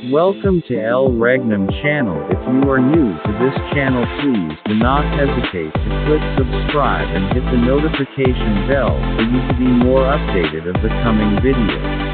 Welcome to El Regnum channel. If you are new to this channel, please do not hesitate to click subscribe and hit the notification bell for you to be more updated of the coming videos.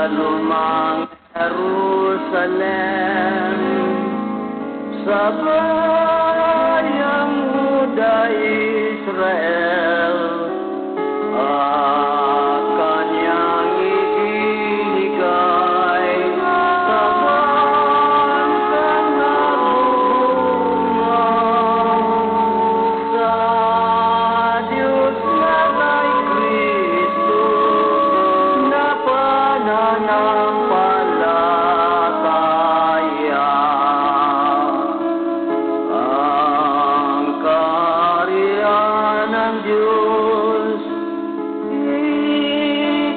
Lumang Jerusalem, sa bayang Huda Israel, kanyang ibinigay sa bansang nagbubunga, sa Diyos na kay Kristo na pananampalataya. Ang kaharian ng Diyos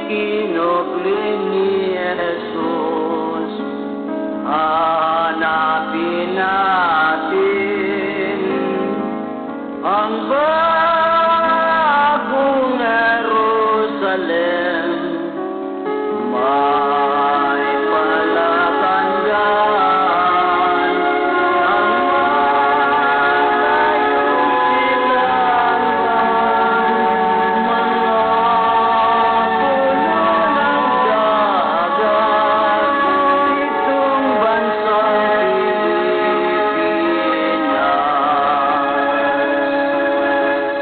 ikinubli ni Jesus. Hanapin natin ang bagong Jerusalem. May palatandaan ang malayong silangan, mga puno ng dagat, itong bansang Pilipinas.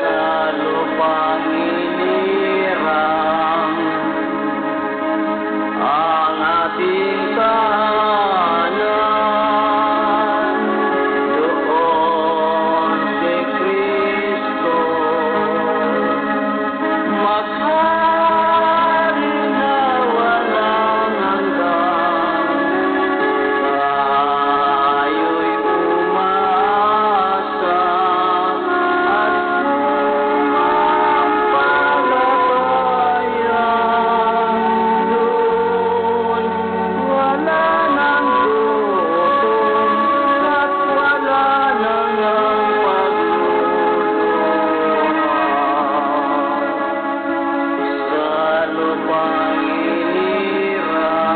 Sa lupang inirang ang ating tahanan, doon si Kristo maghari na walang hanggan. Tayo'y umasa at sumampalataya. Doon wala nang gutom at wala nang pagluluha. Sa lupang inirang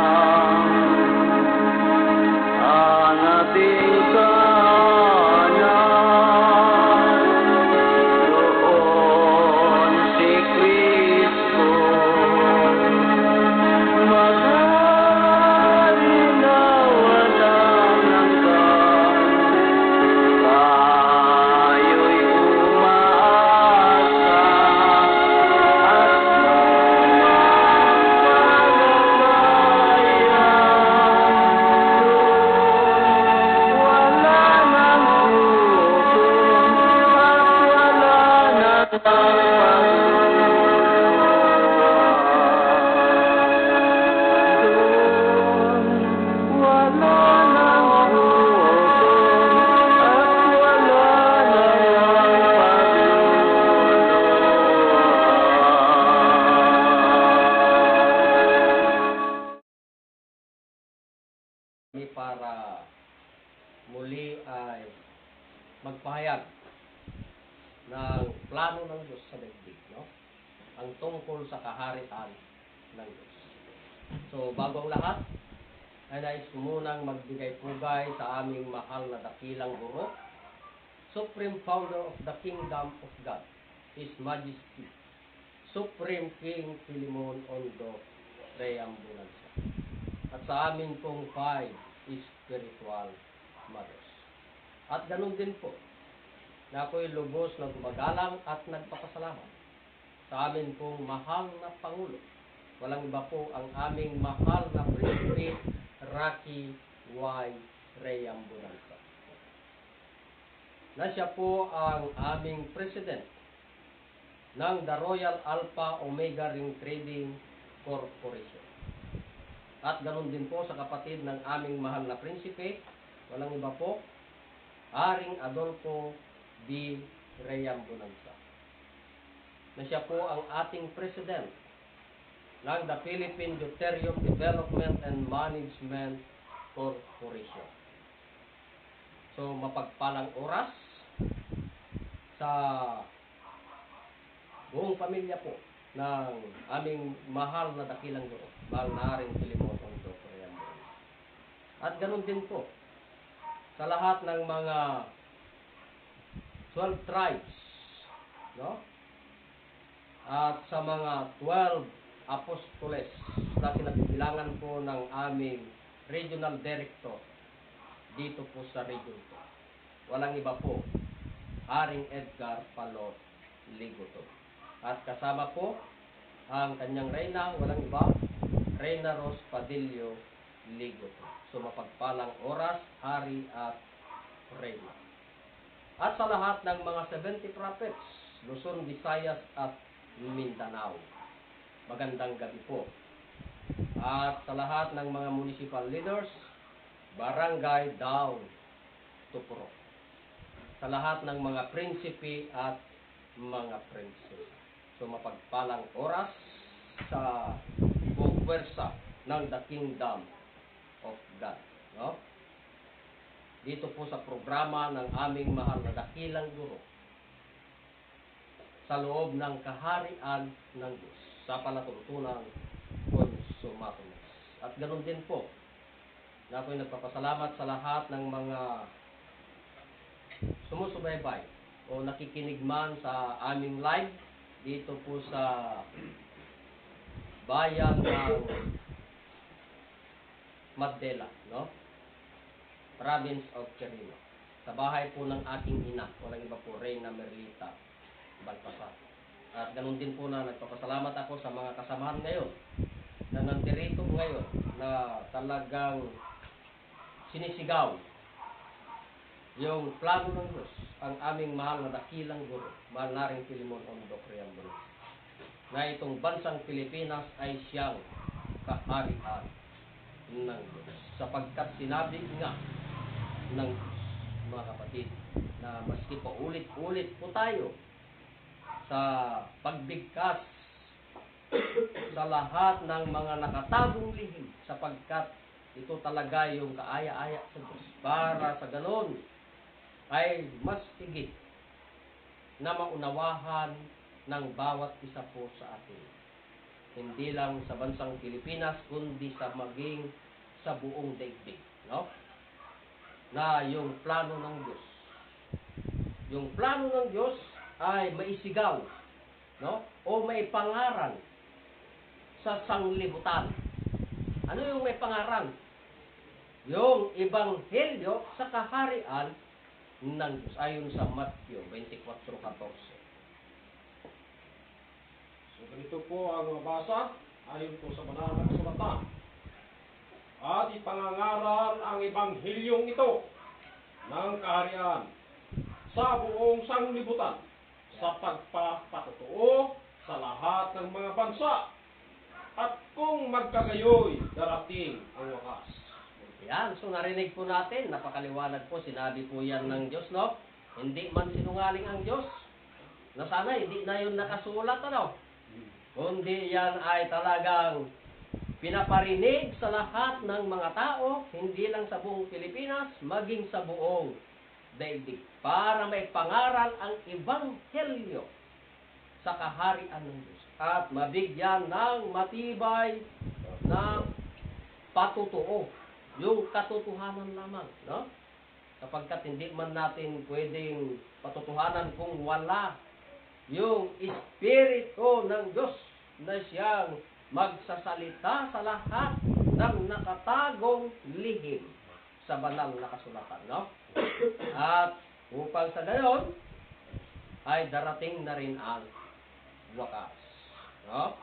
ang ating tahanan, doon si Kristo maghari na walang hanggan. Tayo'y umaasa at sumampalataya. Doon wala nang gutom at wala nang pagluluha. Doon wala nang gutom at wala nang pagluluha. Para muli ay magpahayag ng plano ng Diyos sa daigdig, no? Ang tungkol sa kaharian ng Diyos. So, bago ang lahat, ay nais ko munang magbigay-pugay sa aming mahal na dakilang guro, Supreme Founder of the Kingdom of God, His Majesty, Supreme King Philemon Ondo Triambulanza, at sa amin pong 5 spiritual mothers. At ganun din po, na ako'y lubos na gumagalang at nagpapasalamat sa amin pong mahal na Pangulo. Walang iba po ang aming mahal na Prinsipe Rocky Y. Reyambulanza. Na siya po ang aming President ng The Royal Alpha Omega Ring Trading Corporation. At ganun din po sa kapatid ng aming mahal na Prinsipe, walang iba po, Haring Adolfo B. Reyambulanza. Na siya po ang ating President ng the Philippine Deuterium Development and Management Corporation. So, mapagpalang oras sa buong pamilya po ng aming mahal na dakilang guro, mahal na Haring Filimon Tondo Reyambulanza. At ganun din po sa lahat ng mga 12 tribes, no? At sa mga 12 apostoles na kinabibilangan po ng aming regional director dito po sa region po. Walang iba po, Haring Edgar Palot Ligoto. At kasama po ang kanyang reyna, walang iba, Reyna Ros Padillo Ligoto. So mapagpalang oras, hari at reyna. At sa lahat ng mga 70 prophets, Luzon, Visayas at Mindanao, magandang gabi po. At sa lahat ng mga municipal leaders, barangay down to Puro. Sa lahat ng mga prinsipe at mga princess. So mapagpalang oras sa buong pwersa ng The Kingdom of God. No? Dito po sa programa ng aming mahal na dakilang guro sa loob ng kaharian ng Diyos sa palatuntunan Consumatumus. At ganoon din po na ako'y nagpapasalamat sa lahat ng mga sumusubaybay o nakikinig man sa aming live dito po sa bayan ng Madela, no? Province of Quirino. Sa bahay po ng aking ina, walang iba po, Reyna Merlita Balpasar. At ganun din po na nagpapasalamat ako sa mga kasamahan ngayon na nandirito ngayon na talagang sinisigaw yung plano ng Diyos, ang aming mahal na dakilang guro, mahal na Haring Filimon Tondo Reyambulanza, na itong bansang Pilipinas ay siyang kaharian ng Diyos. Sapagkat sinabi nga ng Diyos, mga kapatid, na maski pa ulit-ulit po tayo sa pagbigkas sa lahat ng mga nakatagong lihim, sapagkat ito talaga yung kaaya-aya sa Diyos, para sa ganon ay mas higit na maunawahan ng bawat isa po sa atin. Hindi lang sa bansang Pilipinas, kundi sa maging sa buong daigdig, no? Na yung plano ng Diyos. Yung plano ng Diyos ay maisigaw, no? O may pangaran sa sanglibutan. Ano yung may pangaran? Yung ebanghelyo sa kaharian ng Diyos, ayon sa Matthew 24:14. So ganito po ang mabasa ayon po sa banal na kasulatan. At ipangangaral ang ebanghelyong ito ng kaharian sa buong sanglibutan sa pagpapatotoo sa lahat ng mga bansa, at kung magkagayoy darating ang wakas. Yan, so narinig po natin, napakaliwanag po, sinabi po yan ng Diyos, no? Hindi man sinungaling ang Diyos, na sana hindi na yun nakasulat, ano? Kundi yan ay talagang pinaparinig sa lahat ng mga tao, hindi lang sa buong Pilipinas, maging sa buong daigdig, para may pangaral ang ebanghelyo sa kaharian ng Diyos at mabigyan ng matibay na patutuo, yung katotohanan lamang, no? Sapagkat hindi man natin pwedeng patutuhanan kung wala yung Espiritu ng Diyos na siyang magsasalita sa lahat ng nakatagong lihim sa banal na kasulatan, no? At upang sa gayon ay darating na rin ang wakas. No?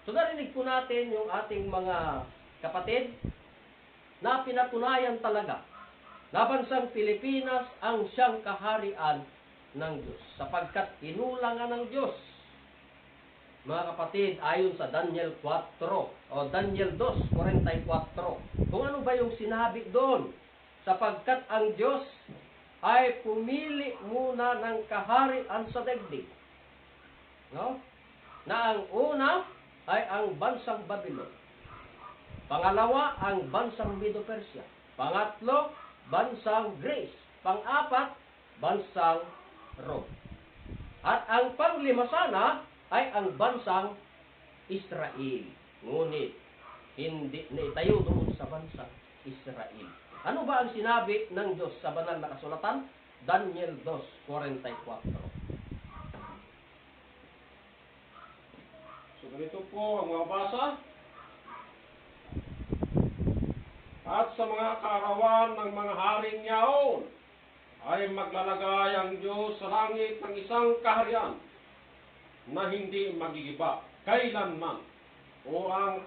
So narinig po natin yung ating mga kapatid na pinatunayan talaga na bansang Pilipinas ang siyang kaharian ng Diyos sapagkat inulangan ng Diyos. Mga kapatid, ayon sa Daniel 4 o Daniel 2:44, kung ano ba yung sinabi doon, sapagkat ang Diyos ay pumili muna ng kaharian sa daigdig. No? Na ang una ay ang bansang Babylon. Pangalawa, ang bansang Medo-Persia. Pangatlo, bansang Greece. Pang-apat, bansang Rome. At ang panglima sana ay ang bansang Israel. Ngunit, hindi naitayo doon sa bansang Israel. Ano ba ang sinabi ng Diyos sa banal na kasulatan? Daniel 2:44. So ganito po ang mga basa. At sa mga kaarawan ng mga haring yaon ay maglalagay ang Diyos sa langit ng isang kaharian na hindi magigiba kailanman, o ang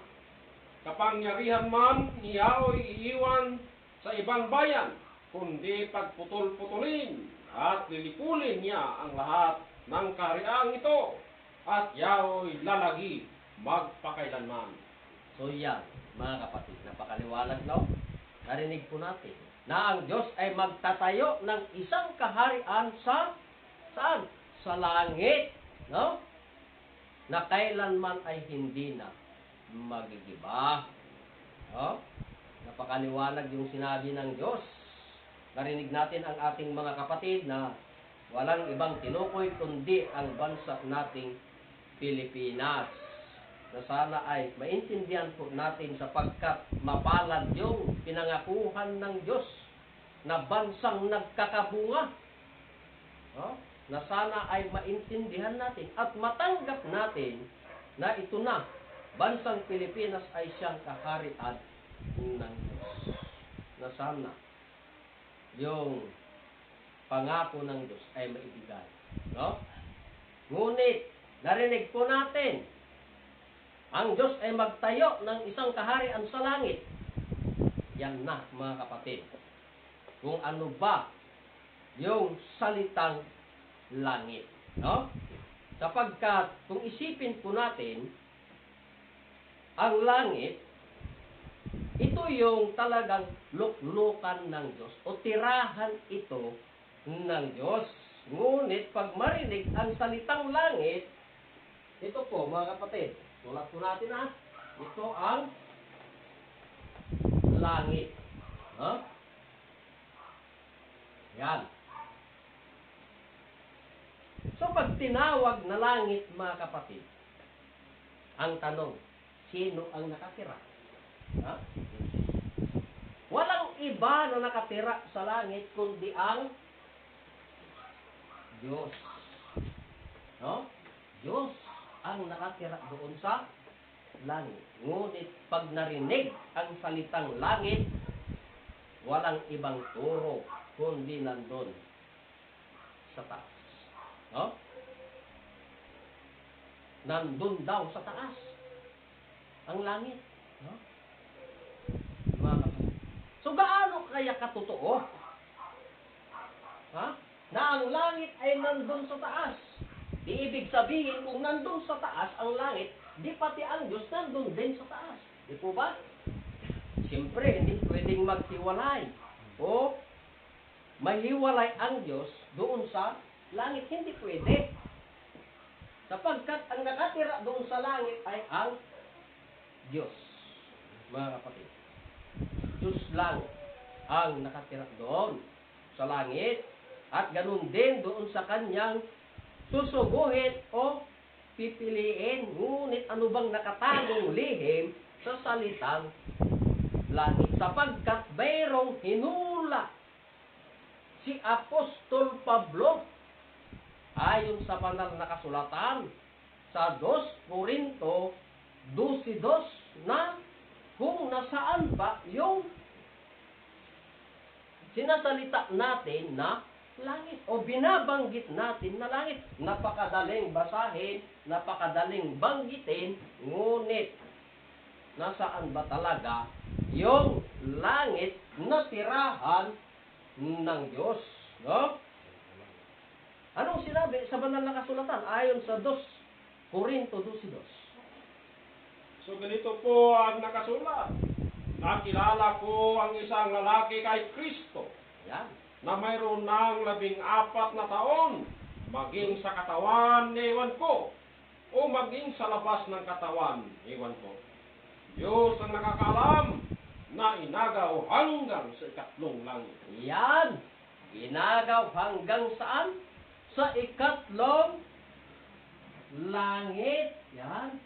kapangyarihan man niya o iiwan sa ibang bayan, kundi pagputol-putulin at lilipulin niya ang lahat ng kahariang ito, at yao'y lalagi magpakailanman. So yan, mga kapatid, napakaliwanag, no? Narinig po natin na ang Diyos ay magtatayo ng isang kaharian sa saan? Sa langit, no? Na kailanman ay hindi na magigiba. No? Napakaliwanag yung sinabi ng Diyos. Narinig natin ang ating mga kapatid na walang ibang tinukoy kundi ang bansa nating Pilipinas. Na sana ay maintindihan po natin sapagkat mapalad yung pinangakuhan ng Diyos na bansang nagkakabunga. No? Na sana ay maintindihan natin at matanggap natin na ito na, bansang Pilipinas ay siyang kaharian ng Diyos. Na sana yung pangako ng Diyos ay maibigay. No? Ngunit, narinig po natin, ang Diyos ay magtayo ng isang kaharian sa langit. Yan na, mga kapatid. Kung ano ba yung salitang langit. No? Sapagkat, kung isipin po natin, ang langit, ito yung talagang luklukan ng Diyos o tirahan ito ng Diyos. Ngunit, pag marinig ang salitang langit, ito po, mga kapatid, tulad po natin ito ang langit. Huh? Yan. So, pag tinawag na langit, mga kapatid, ang tanong, sino ang nakatira? Ha? Walang iba na nakatira sa langit, kundi ang Diyos. No? Diyos ang nakatira doon sa langit. Ngunit pag narinig ang salitang langit, walang ibang turo kundi nandun sa taas. No? Nandun daw sa taas ang langit. No? Mga kapatid. So gaano kaya katotoo? Ha? Na ang langit ay nandun sa taas. Di ibig sabihin, kung nandun sa taas ang langit, di pati ang Diyos nandun din sa taas. Di po ba? Siyempre, hindi pwedeng maghiwalay. O mahiwalay ang Diyos doon sa langit. Hindi pwede. Sapagkat ang nakatira doon sa langit ay ang Diyos. Mga kapatid. Diyos lang ang nakatira doon sa langit. At ganun din doon sa kanyang susuguhin o pipiliin. Ngunit ano bang nakatagong lihim sa salitang langit? Sapagkat mayroong hinula si Apostol Pablo ayon sa banal na kasulatan sa 2 Corinto 12:2 na kung nasaan ba yung sinasalita natin na langit. O binabanggit natin na langit. Napakadaling basahin, napakadaling banggitin, ngunit nasaan ba talaga yung langit na tirahan ng Diyos? No? Anong sinabi sa banal na kasulatan ayon sa 2 Korinto 12:2? So ganito po ang nakasulat. Nakilala ko ang isang lalaki kay Kristo Yan. na mayroon ng 14 na taon, maging sa katawan, ewan ko, o maging sa labas ng katawan, ewan ko. Diyos ang nakakaalam na inagaw hanggang sa 3 langit. Yan. Inagaw hanggang saan? Sa 3 langit. Yan.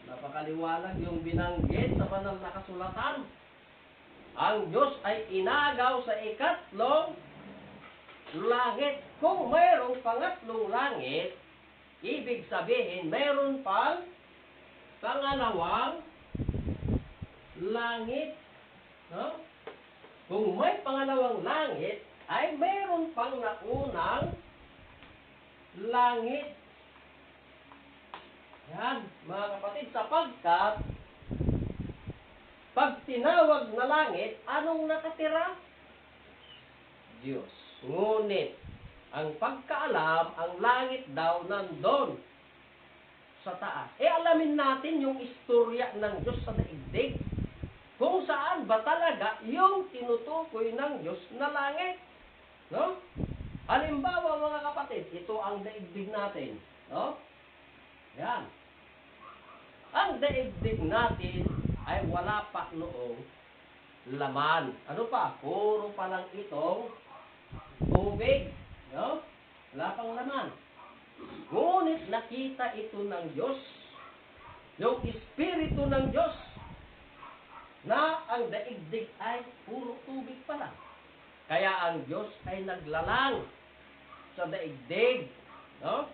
Napakaliwanag yung binanggit sa banal na kasulatan. Ang Diyos ay inagaw sa 3 langit. Kung mayroong 3 langit, ibig sabihin mayroon pang 2 langit. No? Kung may 2 langit, ay mayroon pang naunang langit. Yan, mga kapatid, sapagkat pag tinawag na langit, anong nakatira? Diyos. Ngunit, ang pagkaalam, ang langit daw nandun sa taas. Alamin natin yung istorya ng Diyos sa daigdig. Kung saan ba talaga yung tinutukoy ng Diyos na langit. No? Halimbawa, mga kapatid, ito ang daigdig natin. No? Yan. Ang daigdig natin ay wala pa noong laman. Ano pa? Puro pa lang itong tubig. No? Wala pang laman. Ngunit nakita ito ng Diyos, yung Espiritu ng Diyos, na ang daigdig ay puro tubig pa lang. Kaya ang Diyos ay naglalang sa daigdig. No?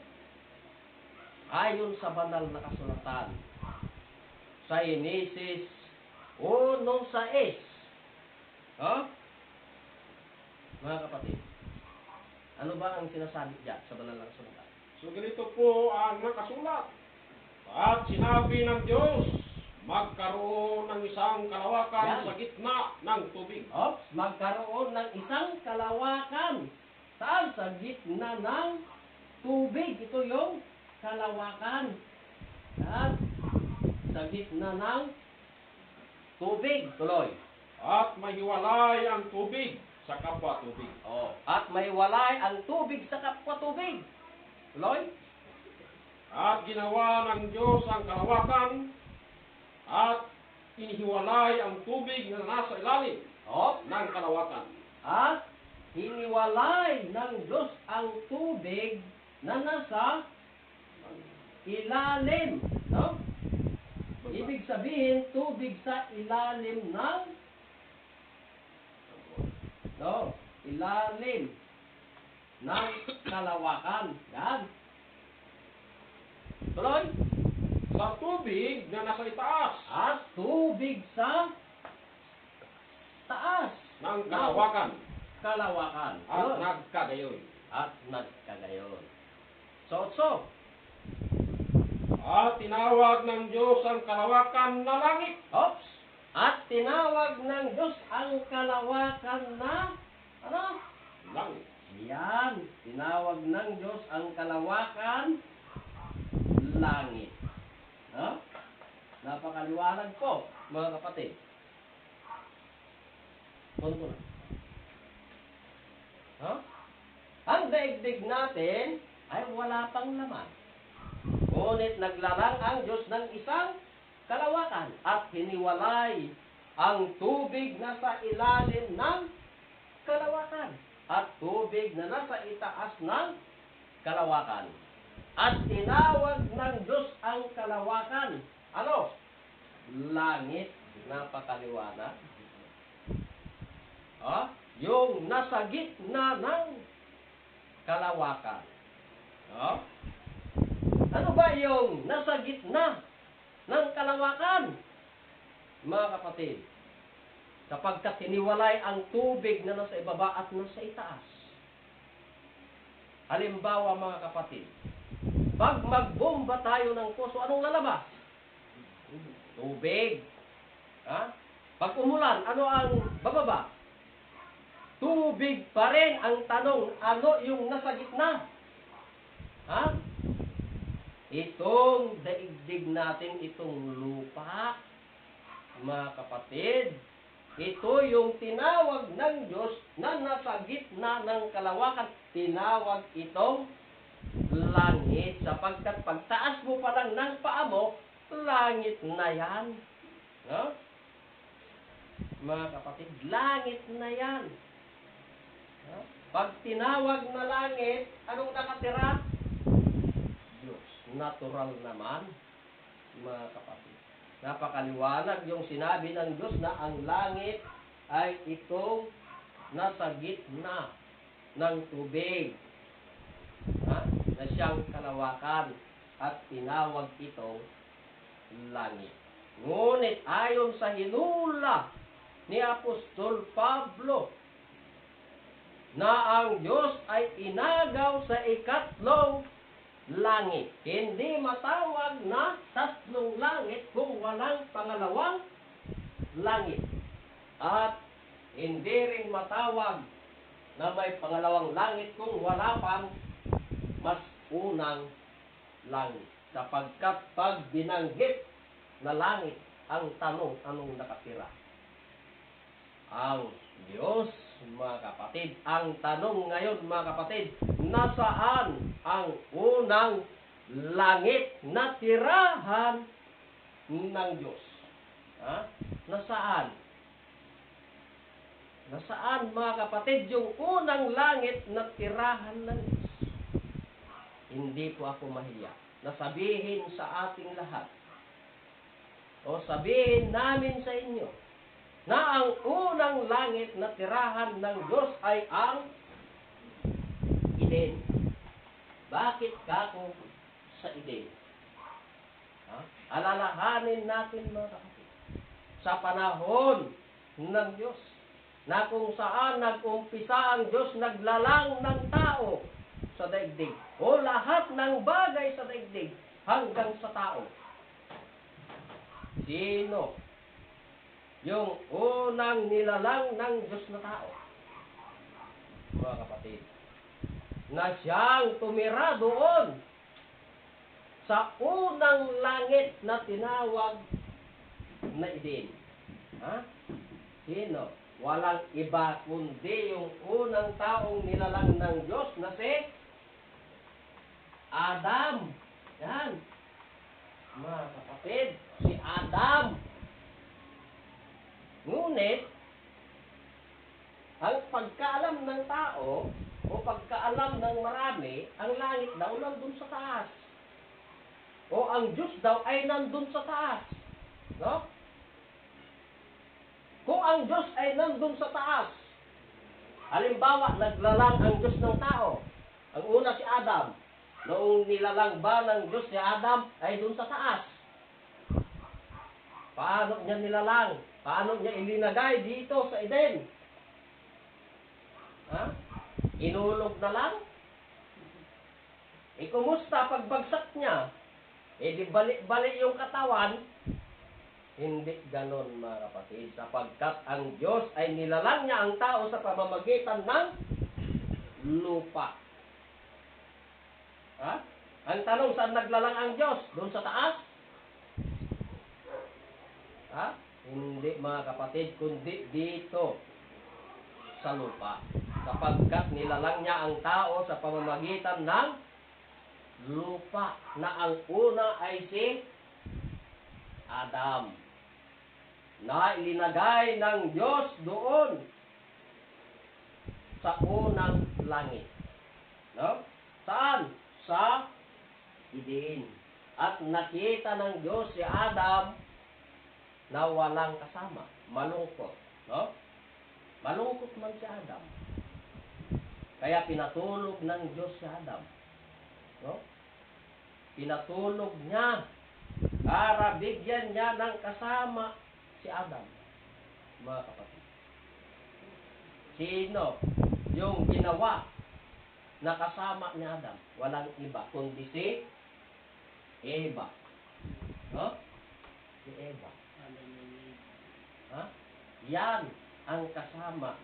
Ayon sa banal na kasulatan. Sa Genesis 1:6. No? Mga kapatid, ano ba ang sinasabi diyan sa banal na kasulatan? So ganito po ang nakasulat. At sinabi ng Diyos, magkaroon ng isang kalawakan Yan. sa gitna ng tubig. Ops, magkaroon ng isang kalawakan. Saan? Sa gitna ng tubig. Ito yung kalawakan. Saan? Sa gitna ng tubig. Tuloy. At mahiwalay ang tubig sa kapwa tubig. Oh. At may walay ang tubig sa kapwa tubig. Tuloy. At ginawa ng Diyos ang kalawakan at inihiwalay ang tubig na nasa ilalim Oh. ng kalawakan. At hiniwalay ng Diyos ang tubig na nasa ilalim. No? Ibig sabihin, tubig sa ilalim ng ilalim ng kalawakan. Yan. Tuloy. Sa tubig na nasa itaas At tubig sa taas ng kalawakan kalawakan. at Tuloy. nagkagayoy. At nagkagayon. So, At tinawag ng Diyos ang kalawakan na langit. Ops. At tinawag ng Diyos ang kalawakan na, ano? Langit. Yan. Tinawag ng Diyos ang kalawakan langit. No? Napakaliwanag po, mga kapatid. Punto na. Huh? Ang daigdig natin ay wala pang laman. Ngunit naglalang ang Diyos ng isang kalawakan at hiniwalay ang tubig na sa ilalim ng kalawakan at tubig na nasa itaas ng kalawakan. At tinawag ng Diyos ang kalawakan. Ano? Langit. Napakaliwanag. Yung nasa gitna ng kalawakan. Ano ba yung nasa gitna ng kalawakan? Mga kapatid, kapag hiniwalay ang tubig na nasa ibaba at nasa itaas, Halimbawa mga kapatid, pag magbomba tayo ng puso, anong lalabas? Tubig. Ha? Pag umulan, ano ang bababa? Tubig pa rin. Ang tanong, ano yung nasa gitna? Ha? Itong daigdig natin, itong lupa, mga kapatid, ito yung tinawag ng Diyos na nasa gitna ng kalawakan. Tinawag itong langit. Sapagkat pagtaas mo pa lang ng paa mo, langit na yan. No? Mga kapatid, langit na yan. No? Pag tinawag na langit, anong nakatira? Diyos. Natural naman, mga kapatid. Napakaliwanag yung sinabi ng Diyos na ang langit ay itong nasa gitna ng tubig. Ha? Na siyang kalawakan at tinawag itong langit. Ngunit ayon sa hinula ni Apostol Pablo na ang Diyos ay inagaw sa ikatlong langit. Hindi matawag na tatlong langit kung walang pangalawang langit. At hindi rin matawag na may pangalawang langit kung wala pang mas unang langit. Sapagkat pag binanggit na langit, ang tanong, anong nakatira? Ang Diyos, mga kapatid. Ang tanong ngayon, mga kapatid, nasaan ang unang langit na tirahan ng Diyos? Ha? Nasaan? Nasaan, mga kapatid, yung unang langit na tirahan ng Diyos? Hindi po ako mahiya na sabihin sa ating lahat o sabihin namin sa inyo na ang unang langit na tirahan ng Diyos ay ang Eden. Bakit kako sa Eden? Ha? Alalahanin natin, mga kapatid, sa panahon ng Diyos na kung saan nag-umpisa ang Diyos naglalang ng tao sa daigdig o lahat ng bagay sa daigdig hanggang sa tao. Sino yung unang nilalang ng Diyos na tao? Mga kapatid, na siyang tumira doon sa unang langit na tinawag na Eden. Ha? Sino? Walang iba kundi yung unang taong nilalang ng Diyos na si Adam. Yan. Mga kapatid, si Adam. Ngunit, ang pagkaalam ng tao o pagkaalam ng marami, ang langit daw nandun sa taas. O ang Diyos daw ay nandun sa taas. No? Kung ang Diyos ay nandun sa taas, halimbawa, naglalang ang Diyos ng tao. Ang una si Adam. Noong nilalang ba ng Diyos si Adam ay dun sa taas. Paano niya nilalang? Paano niya ilinagay dito sa Eden? Ha? Inulog na lang? Kumusta pagbagsak niya? Di balik-balik yung katawan? Hindi ganon, mga kapatid. Sapagkat ang Diyos ay nilalang niya ang tao sa pamamagitan ng lupa. Ha? Ang tanong, saan naglalang ang Diyos? Doon sa taas? Ha? Hindi, mga kapatid, kundi dito sa lupa. Sapagkat nilalang niya ang tao sa pamamagitan ng lupa na ang una ay si Adam, na ilinagay ng Diyos doon sa unang langit. No? Saan? Sa Eden. At nakita ng Diyos si Adam na walang kasama. Malungkot. No? Malungkot man si Adam. Kaya pinatulog ng Diyos si Adam. No? Pinatulog niya para bigyan niya ng kasama si Adam. Mga kapatid. Sino yung ginawa na kasama ni Adam. Walang iba, kundi si Eva. No? Si Eva. Ha? Yan ang kasama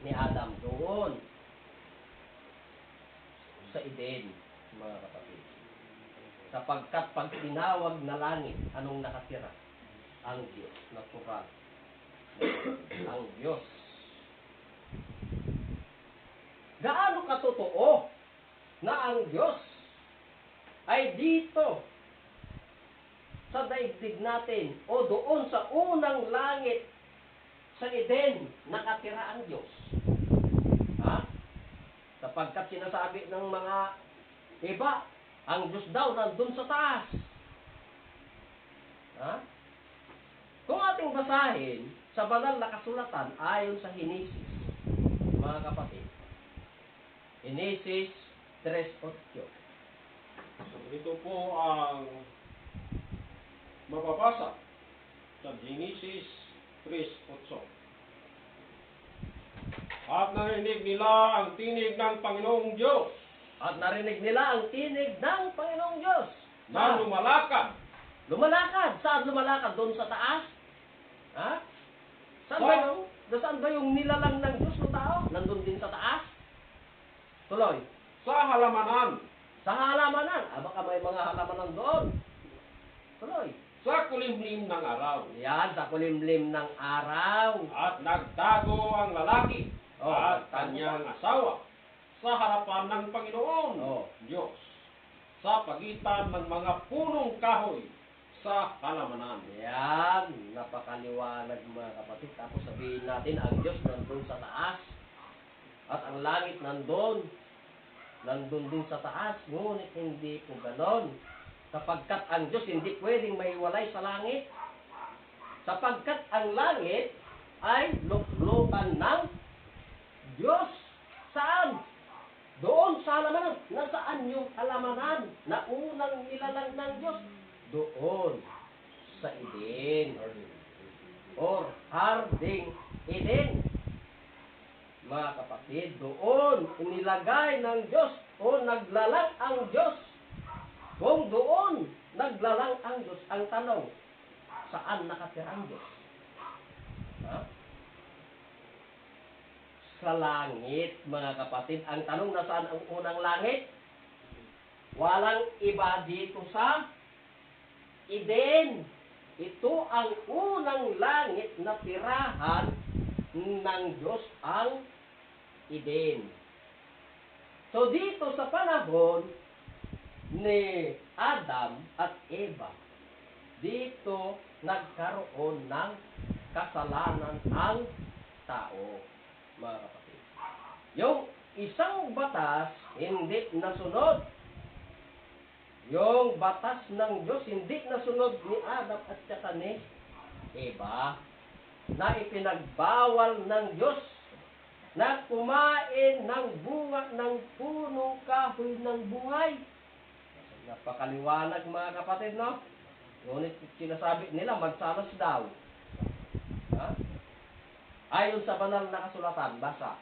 ni Adam doon sa Eden, mga kapatid. Sapagkat pag tinawag na langit, anong nakatira? Ang Diyos, natural. Ang Diyos. Gaano katotoo na ang Diyos ay dito sa daigdig natin o doon sa unang langit sa Eden, nakatira ang Diyos. Ha? Sapagkat sinasabi ng mga iba, ang Diyos daw nandun sa taas. Ha? Kung ating basahin sa banal na kasulatan ayon sa Henesis, mga kapatid, Henesis 3:8. So, ito po ang mababasa sa Genesis 3:8. At narinig nila ang tinig ng Panginoong Diyos At narinig nila ang tinig ng Panginoong Diyos. na lumalakad Lumalakad. Saan lumalakad? Doon sa taas? Ha? Saan ba yung nilalang ng Diyos ng tao? Nandun din sa taas? Tuloy. sa halamanan, Sa halamanan. Baka may mga halamanan doon. Tuloy. sa kulimlim ng araw. Yan, sa kulimlim ng araw. At nagtago ang lalaki Oh, at nagtago. kanyang asawa sa harapan ng Panginoon Oh. Diyos sa pagitan ng mga punong kahoy sa halamanan. Yan, napakaliwanag mga kapatid. Tapos sabihin natin, ang Diyos nandun sa taas. At ang langit nandun. Nandun din sa taas. Ngunit hindi po ganon. Sapagkat ang Diyos hindi pwedeng maiwalay sa langit. Sapagkat ang langit ay luklukan ng Diyos. Saan? Doon sa halamanan. Nasaan yung halamanan na unang nilalang ng Diyos? Doon sa Eden. Or Harding Eden. Mga kapatid, doon inilagay ng Diyos o naglalang ang Diyos. Kung doon naglalang ang Diyos, ang tanong, saan nakatira ang Diyos? Ha? Sa langit, mga kapatid. Ang tanong, nasaan ang unang langit? Walang iba dito sa Eden. Ito ang unang langit na tirahan ng Diyos, ang Eden. So dito sa panahon ni Adam at Eva, dito nagkaroon ng kasalanan ang tao, mga kapatid. Yung isang batas hindi nasunod. Yung batas ng Diyos hindi nasunod ni Adam at saka ni Eva, na ipinagbawal ng Diyos na kumain ng bunga ng punong kahoy ng buhay. Napakaliwanag mga kapatid, no? Ngunit sinasabi nila magsalas daw. Ha? Ayon sa banal na kasulatan, basa.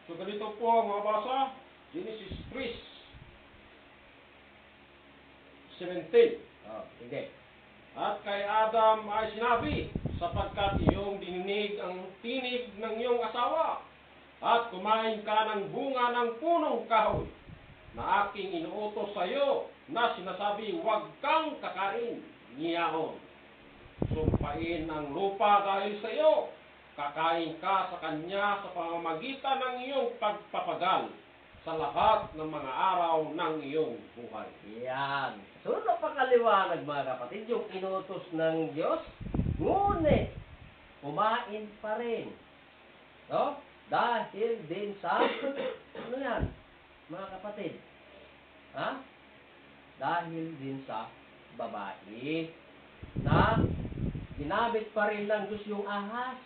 So ganito po ang mabasa, Genesis 3:17. Sige. At kay Adam ay sinabi, sapagkat iyong dininig ang tinig ng iyong asawa, at kumain ka ng bunga ng punong kahoy, na aking inuutos sa iyo, na sinasabi, huwag kang kakain niyahon. Sumpain ang lupa dahil sa iyo, kakain ka sa kanya sa pamamagitan ng iyong pagpapagal sa lahat ng mga araw ng iyong buhay. Yan. So, napakaliwanag mga kapatid, yung inutos ng Diyos, ngunit, kumain pa rin. No? Dahil din sa, ano yan, mga kapatid? Ha? Dahil din sa babae, na ginamit pa rin ng Diyos yung ahas.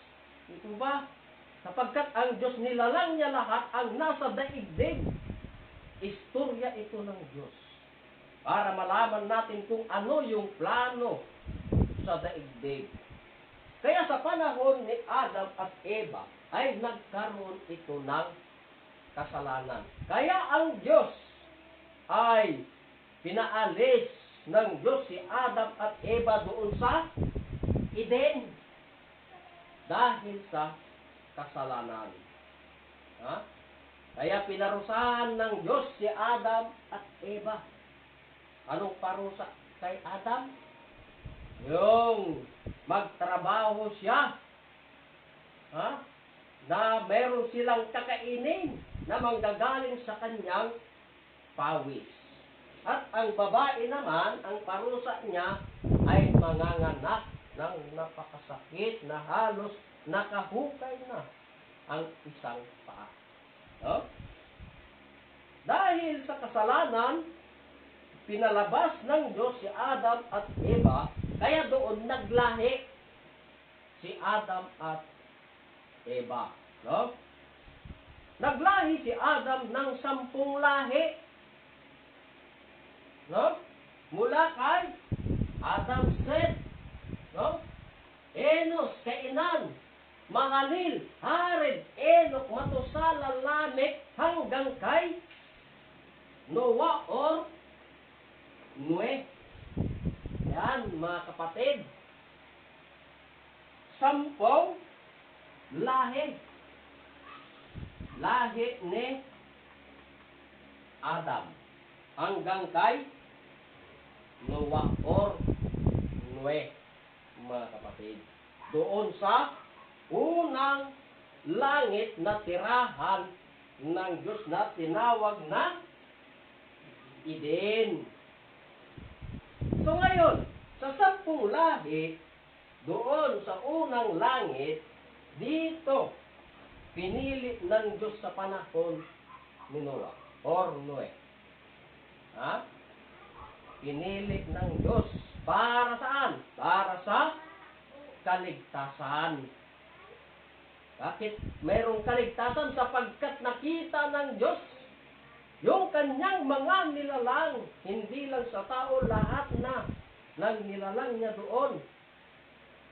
Ito ba? Sapagkat ang Diyos nilalang niya lahat ang nasa daigdig. Istorya ito ng Diyos. Para malaman natin kung ano yung plano sa daigdig. Kaya sa panahon ni Adam at Eva, ay nagkaroon ito ng kasalanan. Kaya ang Diyos ay pinaalis ng Diyos si Adam at Eva doon sa Eden dahil sa kasalanan. Ha? Kaya pinarusahan ng Diyos si Adam at Eva. Anong parusa kay Adam? Yung magtrabaho siya. Ha? Na meron silang kakainin na manggagaling sa kanyang pawis. At ang babae naman, ang parusa niya ay manganganak ng napakasakit na halos nakahukay na ang isang paa. No? Dahil sa kasalanan, pinalabas ng Diyos si Adam at Eva, kaya doon naglahi si Adam at Eva. No? Naglahi si Adam ng 10 lahi. No? Mula kay Adam, Seth, no? Enos, Kainan, Mahalil, Hared, Enok, Matusala, Lamek, hanggang kay Noah or Noe. Yan, mga kapatid. 10 lahi. Lahi ni Adam. Hanggang kay Noah or Noe, mga kapatid. Doon sa unang langit na tirahan ng Diyos na tinawag na Eden. So ngayon, sa 10 lahi, doon sa unang langit, dito, pinili ng Diyos sa panahon ni Noah or Noe. Ha? Pinili ng Diyos para saan? Para sa kaligtasan. Bakit mayroong kaligtasan? Sapagkat nakita ng Diyos yung kanyang mga nilalang, hindi lang sa tao, lahat na ng nilalang niya doon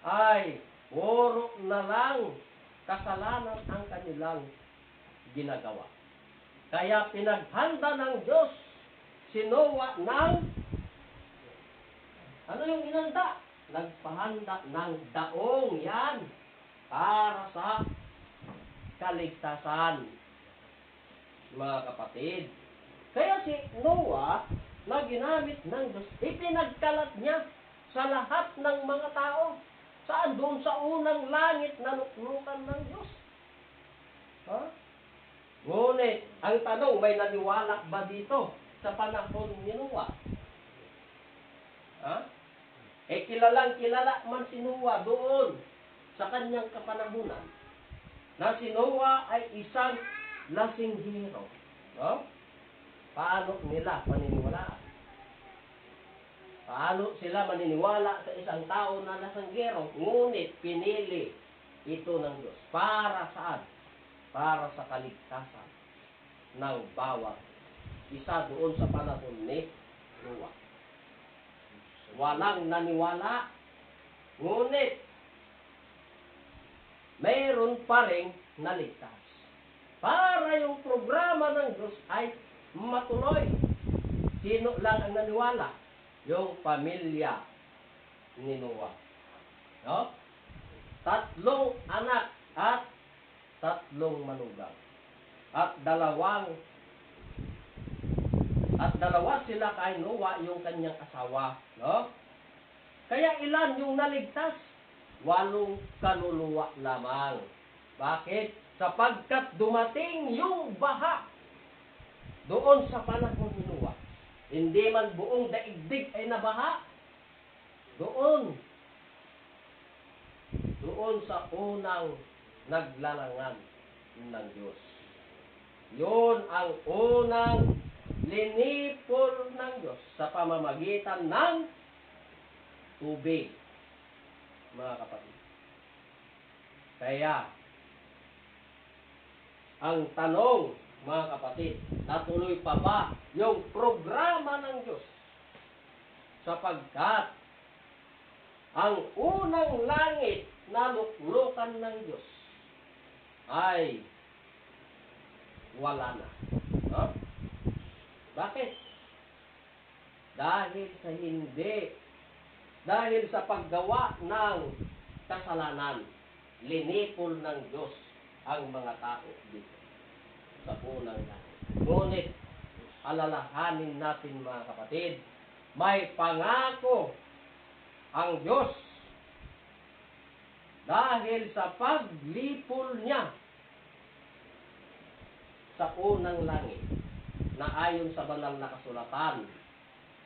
ay puro na lang kasalanan ang kanilang ginagawa. Kaya pinaghanda ng Diyos si Noah ng ano yung inanda? Nagpahanda ng daong yan para sa kaligtasan, mga kapatid. Kaya si Noah na ginamit ng Diyos, ipinagkalat niya sa lahat ng mga tao. Saan? Doon sa unang langit na nuklukan ng Diyos. Ha? Ngunit, ang tanong, may naniwala ba dito sa panahon ni Noah? Ha? Kilalang kilala man si Noah doon sa kanyang kapanahunan na si Noah ay isang lasinghero. No? Paano nila paniniwalaan? Paano sila maniniwala sa isang tao na lasinghero? Ngunit pinili ito ng Diyos. Para saan? Para sa kaligtasan ng bawat isa doon sa panahon ni Noah. Walang naniwala. Ngunit, mayroon pa rin naligtas. Para yung programa ng Diyos ay matuloy. Sino lang ang naniwala? Yung pamilya ni Noah. No? 3 anak at 3 manugang. At dalawa sila kay Noah, yung kanyang asawa. No? Kaya ilan yung naligtas? 8 kaluluwa lamang. Bakit? Sapagkat dumating yung baha doon sa panahon ni Noah. Hindi man buong daigdig ay nabaha. Doon sa unang naglalangan ng Diyos. Yun ang unang linipol ng Diyos sa pamamagitan ng tubig, mga kapatid. Kaya, ang tanong, mga kapatid, natuloy pa ba yung programa ng Diyos? Sapagkat ang unang langit na luklukan ng Diyos ay wala na. No? Bakit? Dahil sa hindi. Dahil sa paggawa ng kasalanan, linipol ng Diyos ang mga tao dito sa unang langit. Ngunit, alalahanin natin mga kapatid, may pangako ang Diyos dahil sa paglipol niya sa unang langit na ayon sa banal na kasulatan,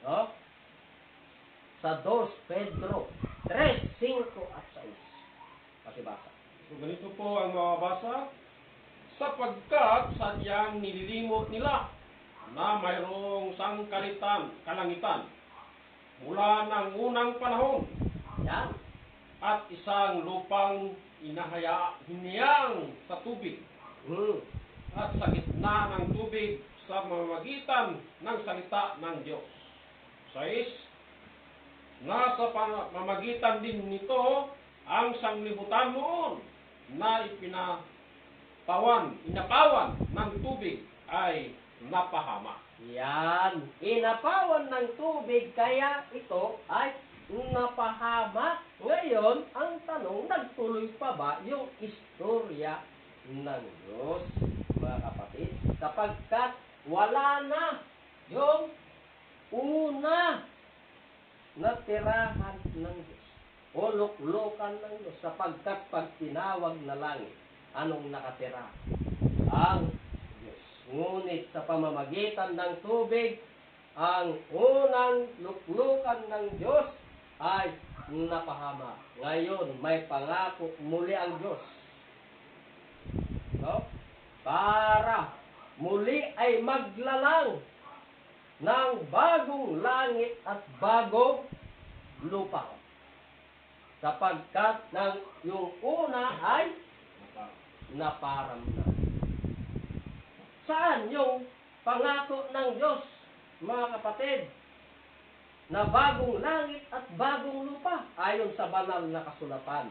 no? Sa 2 Pedro 3, 5 at 6. Pakibasa. So ganito po ang mababasa, sapagkat sadyang nililimot nila na mayroong sangkalitan, kalangitan mula ng unang panahon Yan. at isang lupang hiniyang sa tubig at sa gitna ng tubig sa mamamagitan ng salita ng Diyos. 6. Nasa pamamagitan din nito ang sanglibutan noon na inapawan ng tubig ay napahama. Yan. Inapawan ng tubig, kaya ito ay napahama. Ngayon, ang tanong, nagtuloy pa ba yung istorya ng Diyos, mga kapatid? Sapagkat wala na yung una na tirahan ng Diyos o luklukan ng Diyos, sapagkat pag tinawag na langit, anong nakatira? Ang Diyos. Ngunit sa pamamagitan ng tubig, ang unang luklukan ng Diyos ay napahama. Ngayon, may pangako muli ang Diyos, no? Para muli ay maglalang ng bagong langit at bagong lupa. Sapagkat yung una ay naparam na. Saan yung pangako ng Diyos, mga kapatid, na bagong langit at bagong lupa ayon sa banal na kasulatan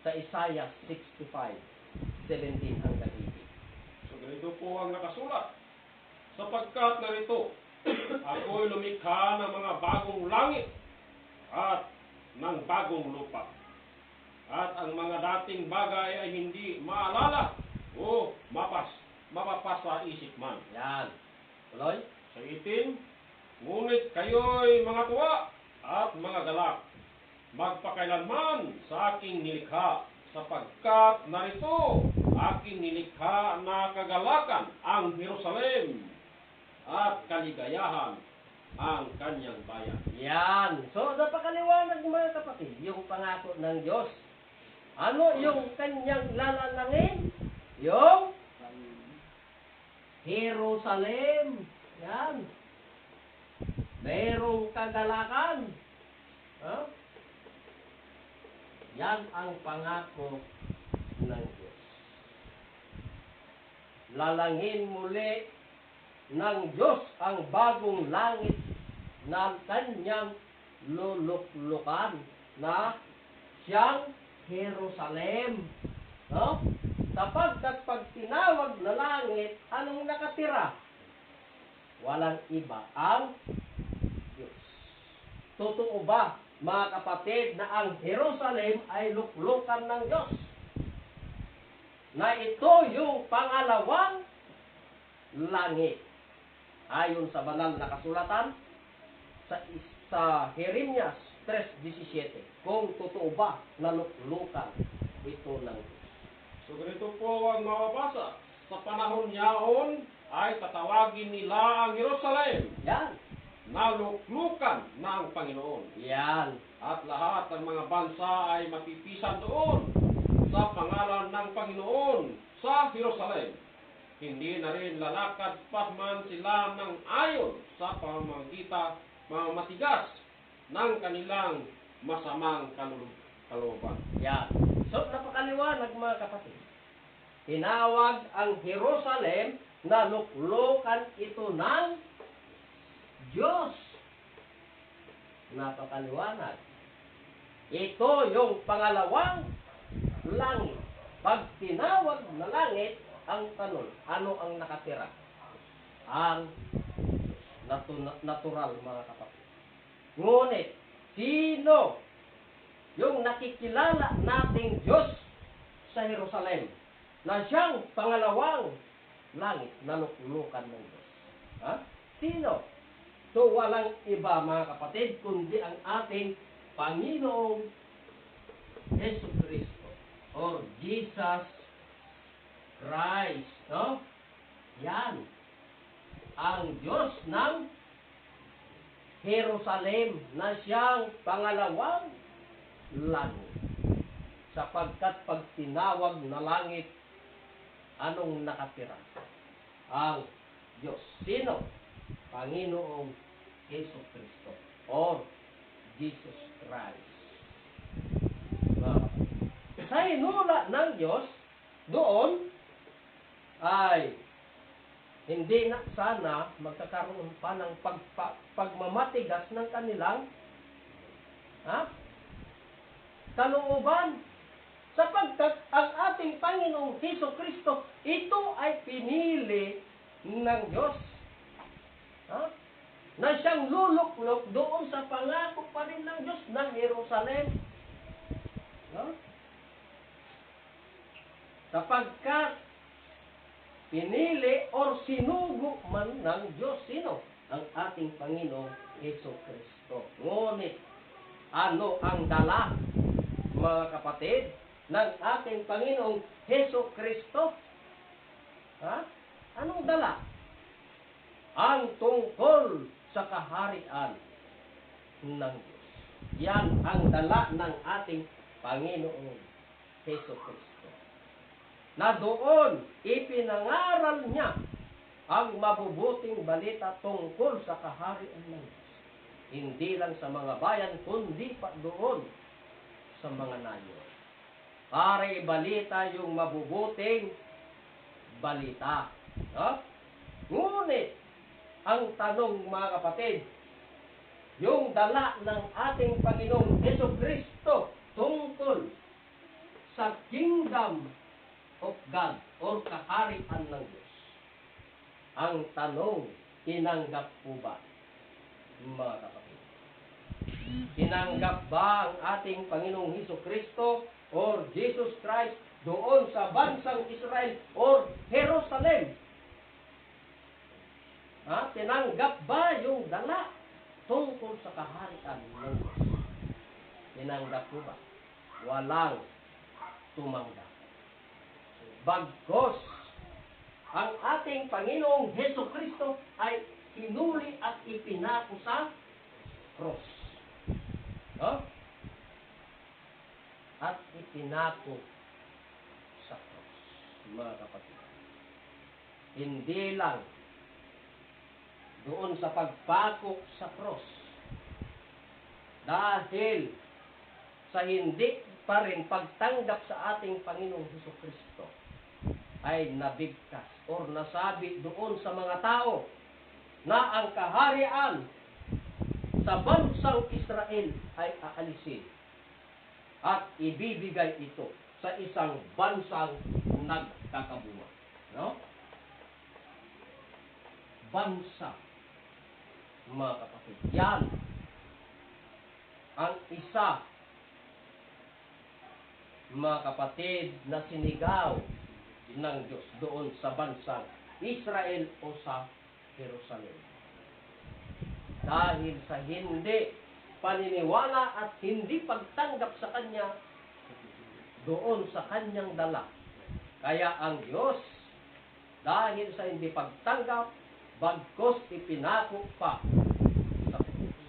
sa Isaiah 65:17 hanggang 18. So ganito po ang nakasulat, sapagkat narito ako'y lumikha ng mga bagong langit at ng bagong lupa. At ang mga dating bagay ay hindi maalala o mapapasa isip man. Yan. Tuloy. Sa 18, ngunit kayo'y mga tuwa at mga galak, magpakailanman sa aking nilikha, sapagkat narito aking nilikha na kagalakan ang Jerusalem at kaligayahan ang kanyang bayan. Yan. So, napakaliwanag mga kapatid, yung pangako ng Diyos. Ano yung kanyang lalalangin? Yung Jerusalem. Yan. Merong kagalakan. Huh? Yan ang pangako ng Diyos. Lalangin muli ng Diyos ang bagong langit na kanyang luluklukan na siyang Jerusalem. No? Sapagkat pag tinawag na langit, anong nakatira? Walang iba ang Diyos. Totoo ba, mga kapatid, na ang Jerusalem ay luklukan ng Diyos? Na ito yung pangalawang langit. Ayon sa banal na kasulatan sa Jeremias 3:17, kung totoo ba na luklukan ito ng Diyos. So ganito po ang mababasa, sa panahon niyaon ay tatawagin nila ang Jerusalem Yan. na luklukan ng Panginoon. Yan. At lahat ng mga bansa ay mapipisan doon sa pangalan ng Panginoon sa Jerusalem. Hindi na rin lalakad pa man sila ng ayon sa pamamatigas ng kanilang masamang kalooban. Yan. So, napakaliwanag mga kapatid. Tinawag ang Jerusalem na luklukan ito ng Diyos. Napakaliwanag. Ito yung pangalawang langit. Pag tinawag na langit, ang tanong, ano ang nakatira? Ang natural, mga kapatid. Ngunit, sino yung nakikilala nating Diyos sa Jerusalem na siyang pangalawang langit na luklukan ng Diyos? Ha? Sino? So, walang iba, mga kapatid, kundi ang ating Panginoong Yesu Cristo or Jesus Christ. No? Yan ang Diyos ng Jerusalem na siyang pangalawang langit. Sapagkat pag tinawag na langit, anong nakatira? Ang Diyos. Sino? Panginoong Yesu Cristo or Jesus Christ. Sa hinula ng Diyos, doon ay hindi na sana magkakaroon pa ng pagmamatigas ng kanilang kalooban. Sapagkat ang ating Panginoong Hesus Kristo, ito ay pinili ng Diyos. Na siyang luluklok doon sa pangako pa rin ng Diyos ng Jerusalem. Sapagkat pinili or sinugo man ng Diyos. Sino? Ang ating Panginoong Hesus Kristo. Ngunit, ano ang dala, mga kapatid, ng ating Panginoong Hesus Kristo? Anong dala? Ang tungkol sa kaharian ng Diyos. Yan ang dala ng ating Panginoong Hesus Kristo. Na doon, ipinangaral niya ang mabubuting balita tungkol sa kaharian ng Diyos. Hindi lang sa mga bayan, kundi pa doon sa mga nayon. Para ibalita yung mabubuting balita. Ngunit, ang tanong, mga kapatid, yung dala ng ating Panginoong Hesus Kristo tungkol sa kingdom of God or kaharian ng Diyos. Ang tanong, tinanggap po ba, mga kapatid? Tinanggap ba ang ating Panginoong Hesus Kristo or Jesus Christ doon sa bansang Israel or Jerusalem? Tinanggap ba yung dala tungkol sa kaharian ng Diyos? Tinanggap po ba? Walang tumanggap. Bagkos, ang ating Panginoong Hesus Kristo ay hinuli at ipinako sa cross. At ipinako sa cross, mga kapatid. Hindi lang doon sa pagpako sa cross. Dahil sa hindi pa rin pagtanggap sa ating Panginoong Hesus Kristo, ay nabigkas or nasabi doon sa mga tao na ang kaharian sa bansang Israel ay aalisin at ibibigay ito sa isang bansang nagkakabuo. Bansa, mga kapatid. Yan ang isa, mga kapatid, na sinigaw ng Diyos doon sa bansang Israel o sa Jerusalem. Dahil sa hindi paniniwala at hindi pagtanggap sa Kanya doon sa Kanyang dala. Kaya ang Diyos, dahil sa hindi pagtanggap, bagkos ipinako pa sa krus.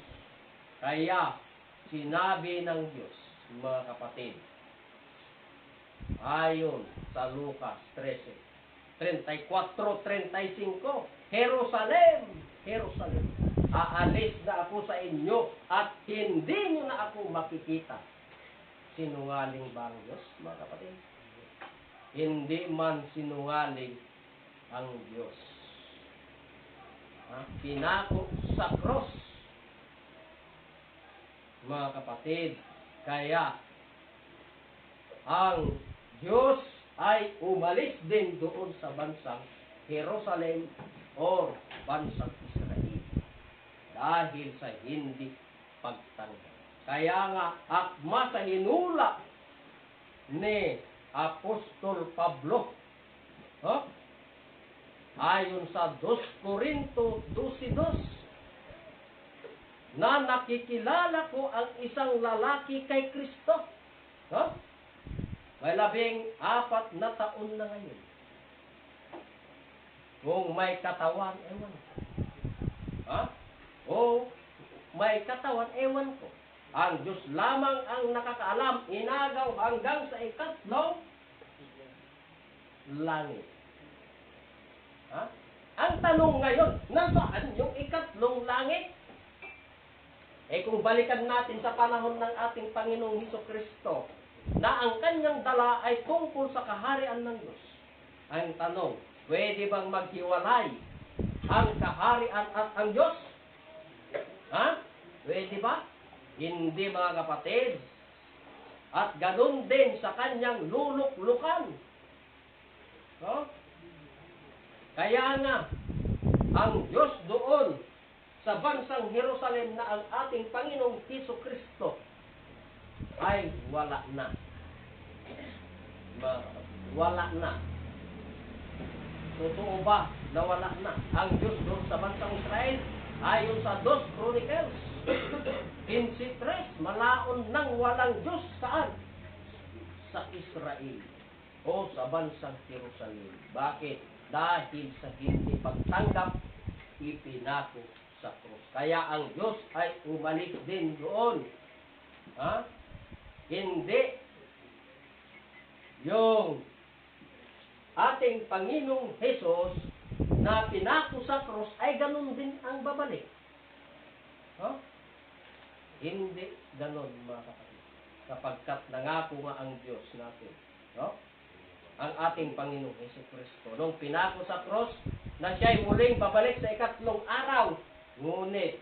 Kaya sinabi ng Diyos, mga kapatid, ayon sa Lucas 13:34-35, Jerusalem, Jerusalem, aalis na ako sa inyo at hindi nyo na ako makikita. Sinungaling ba ang Diyos, mga kapatid? Hindi man sinungaling ang Diyos. Pinako sa cross, mga kapatid. Kaya ang Diyos ay umalis din doon sa bansang Jerusalem o bansang Israel dahil sa hindi pagtanggap. Kaya nga, akma sa hinula ni Apostol Pablo, ayon sa 2 Corinto 12:2, na nakikilala ko ang isang lalaki kay Kristo. May 14 na taon na ngayon. Kung may katawan, ewan ko. O may katawan, ewan ko. Ang Diyos lamang ang nakakaalam, inagaw hanggang sa ikatlong langit. Ang tanong ngayon, nasaan yung ikatlong langit? Kung balikan natin sa panahon ng ating Panginoong Hesukristo, na ang kanyang dala ay tungkol sa kaharian ng Diyos. Ang tanong, pwede bang maghiwalay ang kaharian at ang Diyos? Pwede ba? Hindi, mga kapatid. At ganun din sa kanyang luluk-lukan. Kaya nga, ang Diyos doon sa bansang Jerusalem na ang ating Panginoong Hesukristo ay wala na. Wala na. Totoo ba na wala na? Ang Diyos doon sa bansang Israel, ayon sa 2 Chronicles 15:3, malaon ng walang Diyos saan? Sa Israel o sa bansang Jerusalem. Bakit? Dahil sa hindi pagtanggap, ipinako sa krus. Kaya ang Diyos ay umalis din doon. Hindi yung ating Panginoong Hesus na pinako sa krus ay ganun din ang babalik. Hindi ganun, mga kapatid. Sapagkat nangako nga ang Diyos natin, ang ating Panginoong Hesukristo, nung pinako sa krus, na siya'y muling babalik sa ikatlong araw. Ngunit,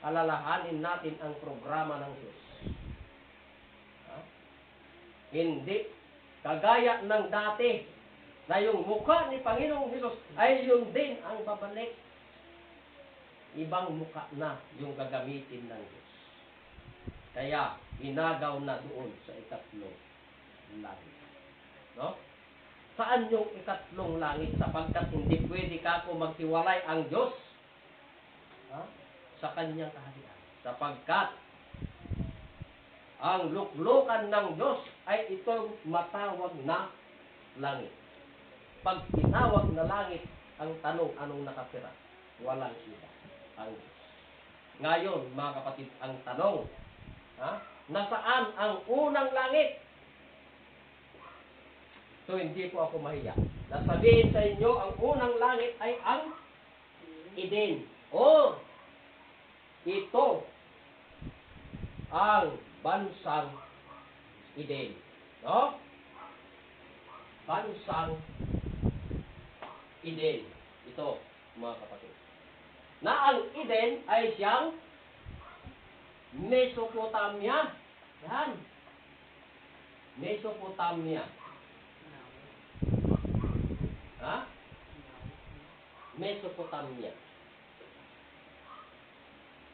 alalahanin natin ang programa ng Diyos. Hindi kagaya ng dati na yung mukha ni Panginoong Hesus ay yun din ang babalik. Ibang mukha na yung gagamitin ng Diyos. Kaya, inagaw na doon sa ikatlong langit. Saan yung ikatlong langit? Sapagkat hindi pwede kako magtiwalay ang Diyos sa kanyang kaharian. Sapagkat ang luklukan ng Diyos ay itong matawag na langit. Pag tinawag na langit, ang tanong, anong nakatira? Walang iba, ang Diyos. Ngayon, mga kapatid, ang tanong, nasaan ang unang langit? So, hindi po ako mahiya. Nasabihin sa inyo, ang unang langit ay ang Eden. O, ito ang bansang Eden. Bansang Eden. Ito, mga kapatid. Na ang Eden ay siyang Mesopotamia. Yan. Mesopotamia. Mesopotamia.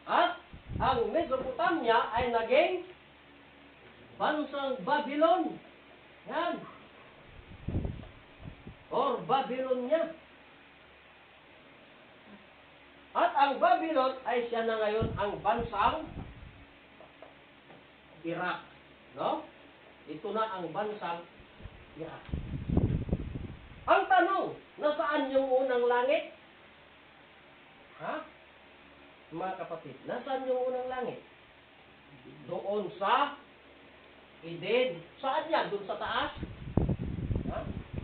At ang Mesopotamia ay naging bansang Babylon. Yan. Or Babylonia. At ang Babylon ay siya na ngayon ang bansang Iraq. Ito na ang bansang Iraq. Ang tanong, nasaan yung unang langit? Mga kapatid, nasaan yung unang langit? Doon sa Eden. Saan yan? Doon sa taas?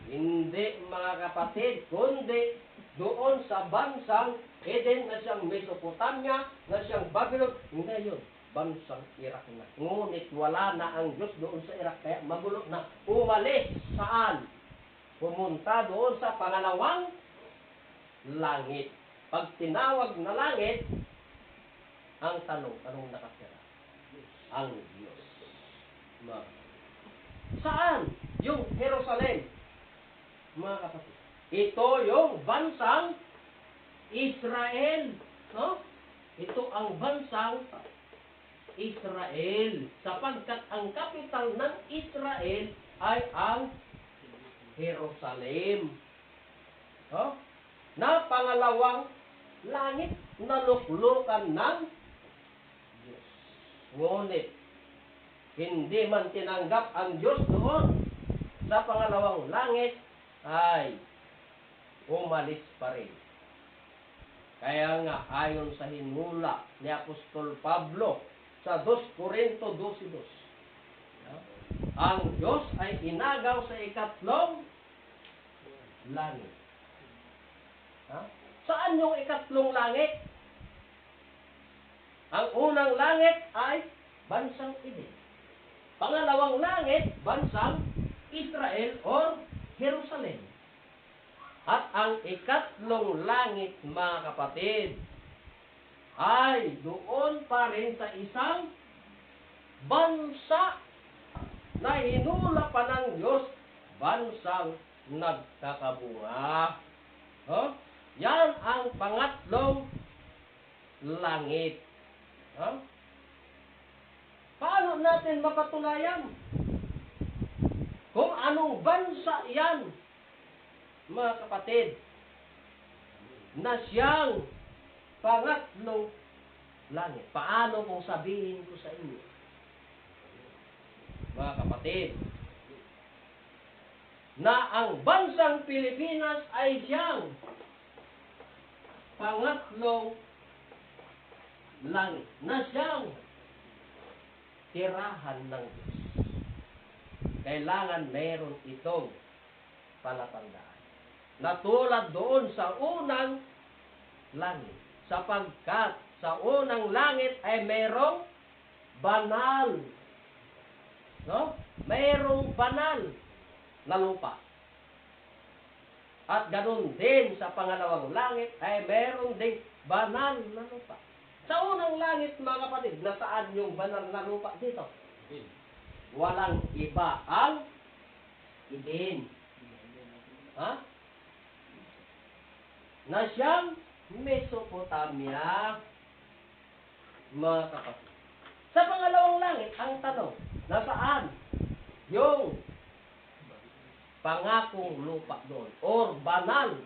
Hindi, mga kapatid, kundi doon sa bansang Eden na siyang Mesopotamia, na siyang Babylon. Hindi yun, bansang Iraq na. Ngunit wala na ang Diyos doon sa Iraq, kaya magulo na. Umalis saan? Pumunta doon sa pangalawang langit. Pag tinawag na langit, ang tanong, anong nakatira? Ang Diyos. Saan yung Jerusalem. Mga kapatid, ito yung bansang Israel. No? Ito ang bansang Israel. Sapagkat ang kapital ng Israel ay ang Jerusalem. No? Na pangalawang langit na luklukan ng Diyos. Ngunit, hindi man tinanggap ang Diyos doon sa pangalawang langit, ay umalis pa rin. Kaya nga, ayon sa hinula ni Apostol Pablo sa 2 Corinto 12:2, ang Diyos ay inagaw sa ikatlong langit. Saan yung ikatlong langit? Ang unang langit ay bansang Eden. Pangalawang langit, bansang Israel or Jerusalem. At ang ikatlong langit, mga kapatid, ay doon pa rin sa isang bansa na hinula pa ng Diyos, bansang nagkakabunga. Yan ang pangatlong langit. Paano natin mapatunayan kung anong bansa yan, mga kapatid, na siyang pangatlong langit? Paano kung sabihin ko sa inyo, mga kapatid, na ang bansang Pilipinas ay siyang pangatlong langit, na siyang tirahan ng Diyos? Kailangan meron itong palatandaan. Na tulad doon sa unang langit. Sapagkat sa unang langit ay merong banal. No? Merong banal na lupa. At ganun din sa pangalawang langit ay meron ding banal na lupa. Sa unang langit, mga kapatid, nasaan yung banal na lupa dito? Walang iba ang Eden. Na siyang Mesopotamia, mga kapatid. Sa pangalawang langit, ang tanong, nasaan yung pangakong lupa doon? Or banal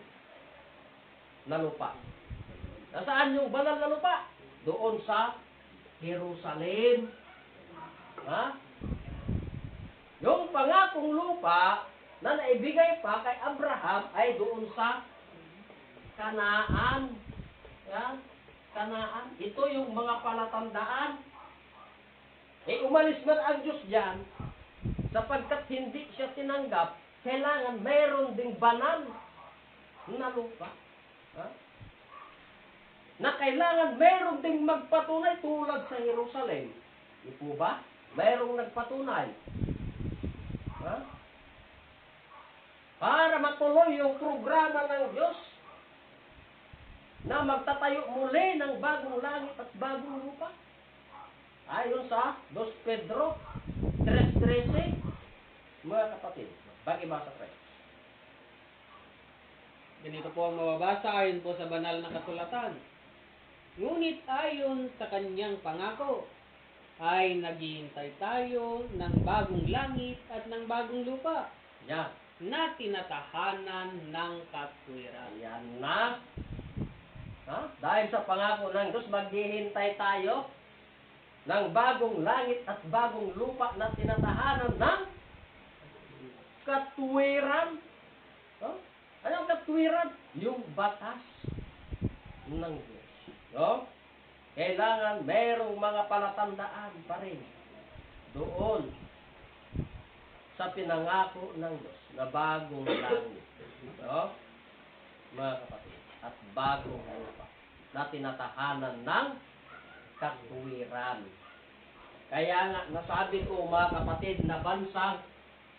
na lupa? Nasaan yung banal na lupa? Doon sa Jerusalem. Yung pangakong lupa na naibigay pa kay Abraham ay doon sa Kanaan. Kanaan. Ito yung mga palatandaan. Umalis man ang Diyos diyan, sapagkat hindi siya tinanggap, kailangan mayroon ding banal na lupa. Na kailangan mayroon ding magpatunay tulad sa Jerusalem. Di po ba? Mayroong nagpatunay. Para matuloy yung programa ng Diyos na magtatayo muli ng bagong langit at bagong lupa. Ayon sa 2 Pedro 3:13, mga kapatid, pakibasa tayo. Ganito po ang mababasa ayon po sa banal na kasulatan. Ngunit ayon sa kanyang pangako, ay naghihintay tayo ng bagong langit at ng bagong lupa Yan. na tinatahanan ng katwiran. Yan na. Dahil sa pangako ng Diyos, maghihintay tayo ng bagong langit at bagong lupa na tinatahanan ng katwiran. Anong katwiran? Yung batas ng Diyos. Kailangan merong mga palatandaan pa rin doon sa pinangako ng Diyos na bagong langit. Mga kapatid, at bagong lupa na tinatahanan ng katwiran. Kaya nga, nasabi ko, mga kapatid, na bansang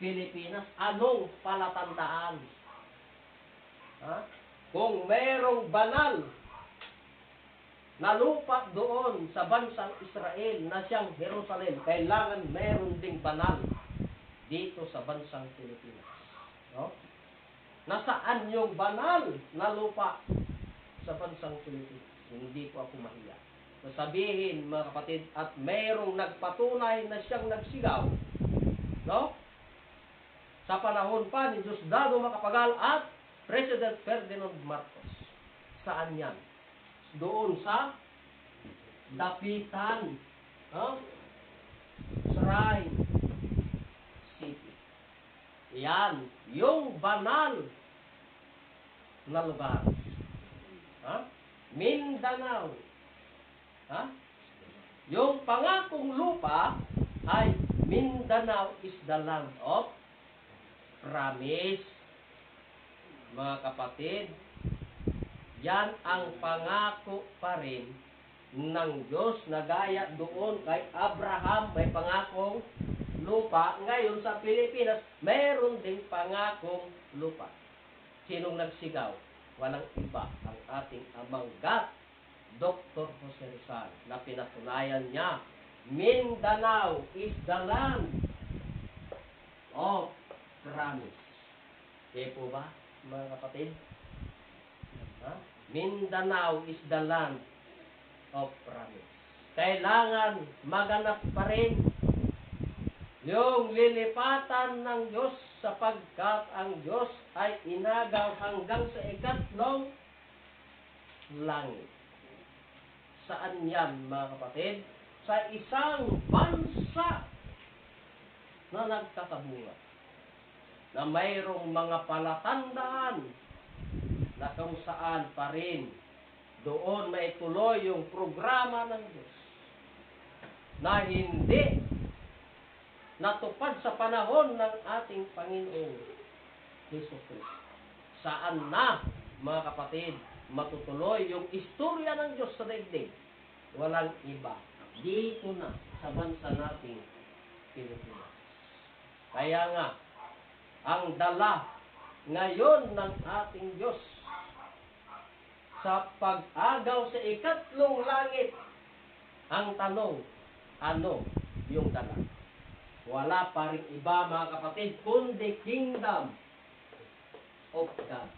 Pilipinas, anong palatandaan? Kung merong banal na lupa doon sa bansang Israel na siyang Jerusalem, kailangan meron ding banal dito sa bansang Pilipinas. No? Nasaan yung banal na lupa sa bansang Pilipinas? Hindi po ako mahiya. Sabihin, mga kapatid, at mayroong nagpatunay na siyang nagsigaw, no? Sa panahon pa ni Diosdado Macapagal at President Ferdinand Marcos. Saan yan? Doon sa Dapitan, no? Saray City. Yan, yung banal na lugar. Ha? Mindanao. Ha? Yung pangakong lupa ay Mindanao is the land of promise. Mga kapatid, yan ang pangako pa rin ng Diyos na gaya doon kay Abraham, may pangakong lupa. Ngayon sa Pilipinas, mayroon ding pangakong lupa. Sinong nagsigaw? Walang iba, ang ating amang God, Dr. Jose Rizal, na pinatunayan niya, Mindanao is the land of promise. Kaya po ba, mga kapatid? Ha? Mindanao is the land of promise. Kailangan maganap pa rin yung lilipatan ng Diyos sapagkat ang Diyos ay inagaw hanggang sa ikatlong langit. Saan yan, mga kapatid? Sa isang bansa na nagkakabuhat, na mayroong mga palatandaan na kung saan pa rin doon maituloy yung programa ng Diyos na hindi natupad sa panahon ng ating Panginoong Jesucristo. Saan na, mga kapatid, matutuloy yung istorya ng Diyos sa daigdig? Walang iba. Dito na sa bansa nating Pilipinas. Kaya nga, ang dala ngayon ng ating Diyos sa pag-agaw sa ikatlong langit, ang tanong, ano yung dala? Wala pa rin iba, mga kapatid, kundi kingdom of God.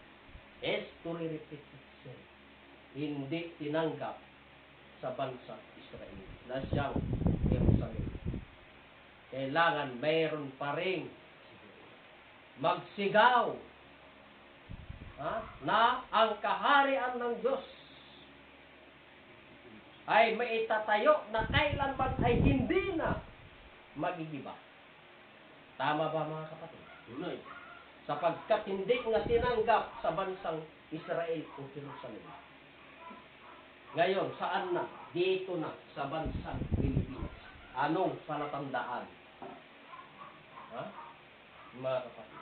Is to repeat itself. Hindi tinanggap sa bansa Israel na siyang Jerusalem. Kailangan mayroon pa rin magsigaw, na ang kaharian ng Diyos ay maitatayo na kailanman ay hindi na magigiba. Tama ba, mga kapatid? Tuloy. Sapagkat hindi nga tinanggap sa bansang Israel o Jerusalem. Ngayon, saan na? Dito na, sa bansang Pilipinas. Anong palatandaan? Mga kapatid.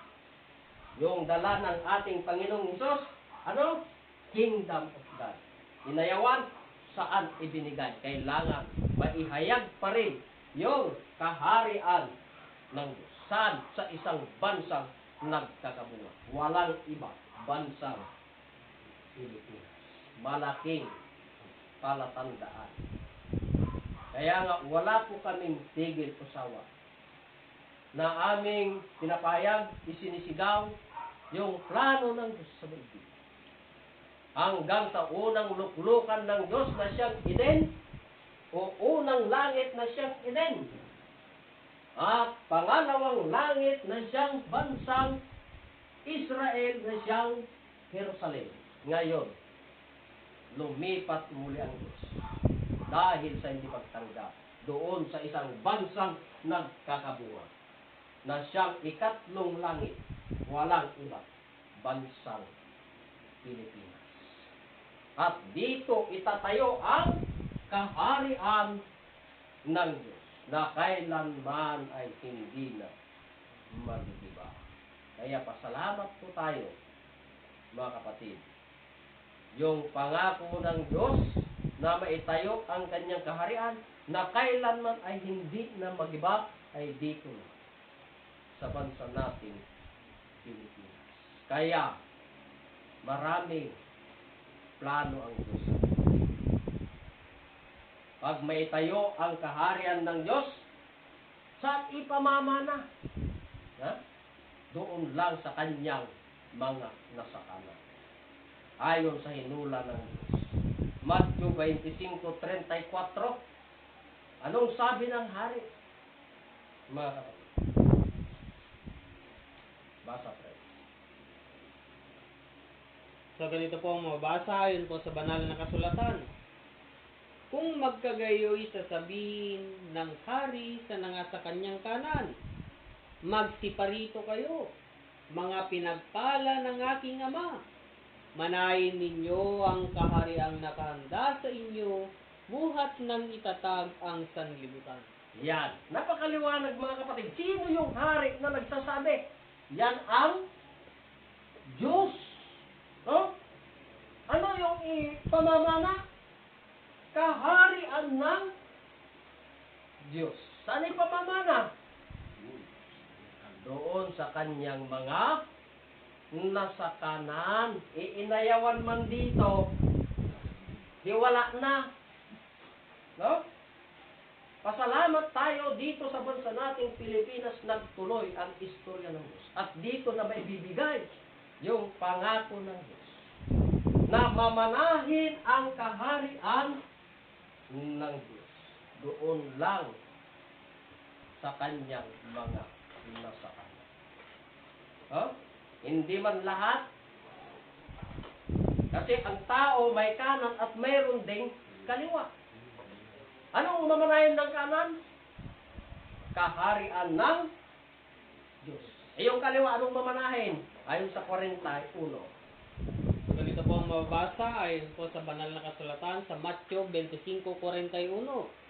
Yung dala ng ating Panginoong Hesus, ano? Kingdom of God. Inayawan, saan ibinigay? Kailangan maihayag pa rin yung kaharian ng Diyos. Saan? Sa isang bansang nagkakabuhat. Walang iba. Bansang Pilipinas. Malaking palatandaan. Kaya nga, wala po kaming tigil o sawa na aming pinapayag, isinisigaw yung plano ng Diyos sa daigdig. Hanggang sa unang luklukan ng Diyos na siyang Eden, o unang langit na siyang Eden, at pangalawang langit na siyang bansang Israel na siyang Jerusalem. Ngayon, lumipat muli ang Diyos dahil sa hindi pagtanggap doon sa isang bansang nagkakabuhat na siyang ikatlong langit, walang iba, bansang Pilipinas. At dito itatayo ang kaharian ng Diyos na kailanman ay hindi na magigiba. Kaya pasalamat po tayo, mga kapatid. Yung pangako ng Diyos na maitayo ang kanyang kaharian na kailanman ay hindi na magiba ay dito na sa bansa natin Pilipinas. Kaya maraming plano ang Diyos. Pag maitayo ang kaharian ng Diyos, saan ipamamana? doon lang sa kanyang mga nasakanan. Ayon sa hinula ng Diyos. Matthew 25:34. Anong sabi ng hari? Mga kapatid. Basa, friend. So ganito po ang mabasa ayon po sa banal na kasulatan. Kung magkagayoy sasabihin ng hari sa nangasa kanyang kanan, magsiparito kayo, mga pinagpala ng aking ama. Manayin ninyo ang kahariang nakahanda sa inyo, buhat ng itatag ang sanlibutan. Yan. Napakaliwanag mga kapatid. Sino yung hari na nagsasabi? Yan ang Diyos. No? Ano yung ipamamana? Kaharian ng Diyos. Saan ipamamana? Doon sa kanyang mga nasa kanan. Iinayawan man dito, di wala na. No? Pasalamat tayo dito sa bansa nating Pilipinas, nagtuloy ang istorya ng Diyos. At dito na maibibigay yung pangako ng Diyos na mamanahin ang kaharian ng Diyos. Doon lang sa kanyang mga nasa kanan. Huh? Hindi man lahat. Kasi ang tao may kanan at mayroon ding kaliwa. Anong mamanahin ng kanan? Kaharian ng Diyos. E yung kaliwa, anong mamanahin? Ayon sa 41. Ganito po ang mababasa ayon po sa banal na kasulatan sa Matthew 25:41.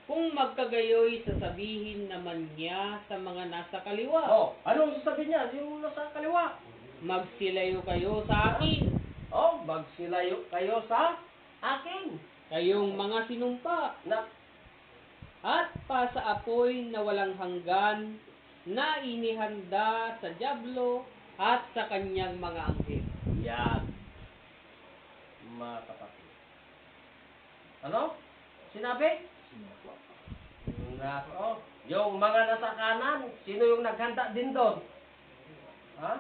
Kung magkagayoy, sasabihin naman niya sa mga nasa kaliwa. Oh, anong sasabihin niya? Yung nasa kaliwa. Magsilayo kayo sa akin, Oh, magsilayo kayo sa akin. kayong mga sinumpa, Na, at pa sa apoy na walang hanggan, na inihanda sa dyablo at sa kanyang mga anghel. yan. Mga kapatid. Ano? Sinabi? Nako. Yung mga nasa kanan, sino yung naghanda din doon? Ha?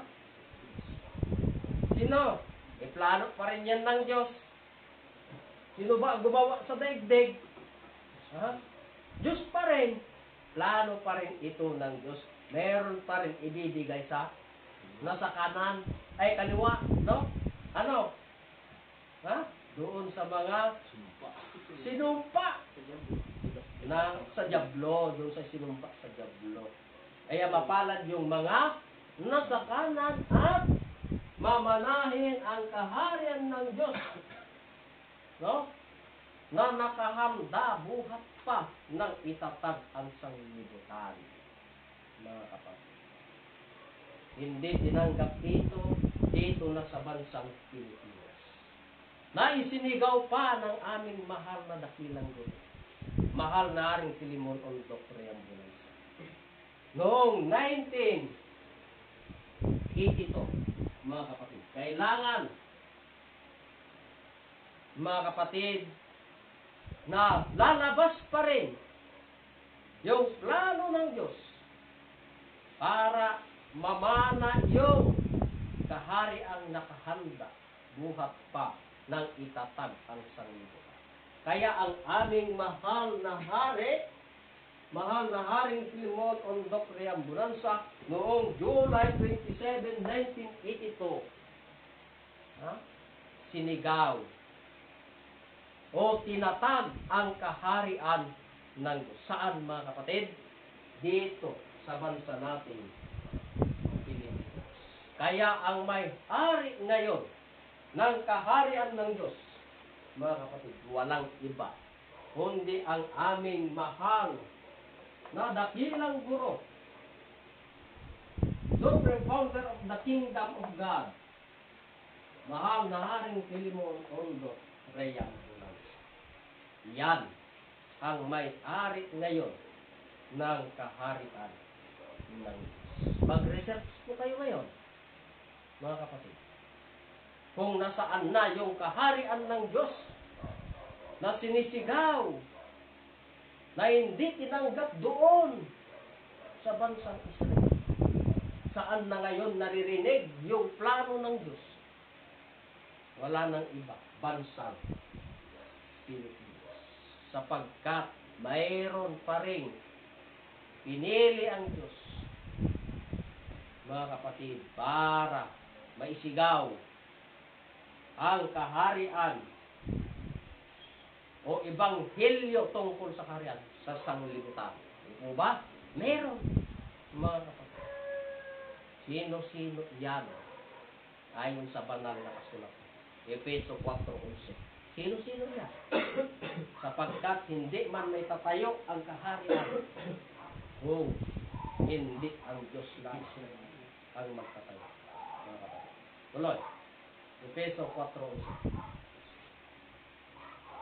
Sino? Plano pa rin yan ng Diyos. Sino ba ang gumawa sa daigdig? Ha? Diyos pa rin. Plano pa rin ito ng Diyos. Meron pa rin ibibigay sa nasa kanan ay kaliwa, no? Ano? Ha? Doon sa mga sinumpa na sa dyablo, doon sa sinumpa sa dyablo. Kaya mapalad yung mga nasa kanan at mamanahin ang kaharian ng Diyos. No? Na nakahanda buhat pa ng itatag ang sanglibutan. Mga kapatid. Hindi tinanggap dito na sa bansang Pilipinas. Na isinigaw pa ng aming mahal na dakilang guro. Mahal na Haring Filimon Ondok Triambulanza. Noong 1982, mga kapatid, kailangan, mga kapatid, na lalabas pa rin yung plano ng Diyos para mamana yung kahariang nakahanda buhat pa ng itatag ang sanlibutan. Kaya ang aming mahal na Haring Filimon Ondok Triambulanza noong July 27, 1982, sinigaw o tinatag ang kaharian ng Diyos. Saan, mga kapatid? Dito sa bansa natin, Pilipinas. Kaya ang may-ari ngayon ng kaharian ng Diyos, mga kapatid, walang iba kundi ang aming mahal na dakilang guro, Supreme Founder of the Kingdom of God, mahal na Haring Filimon Ondok Triambulanza. Yan ang may-ari ngayon ng kaharian ng Diyos. Mag-research po kayo ngayon, mga kapatid, kung nasaan na yung kaharian ng Diyos na sinisigaw, na hindi tinanggap doon sa bansang Israel, saan na ngayon naririnig yung plano ng Diyos. Wala nang iba, bansang Pilipinas. Sapagkat mayroon pa rin pinili ang Diyos, mga kapatid, para maisigaw ang kaharian o ebanghelyo tungkol sa kaharian sa sanglibutan. Ito ba? Meron, mga kapatid. Sino-sino yan? Ayon sa banal na kasulatan. Efeso 4:11. Sino-sino yan? Sapagkat hindi man may tatayo ang kaharian kung hindi ang Diyos lang ang magtatayo. Mga kapatid. Tuloy. Efeso 4:11.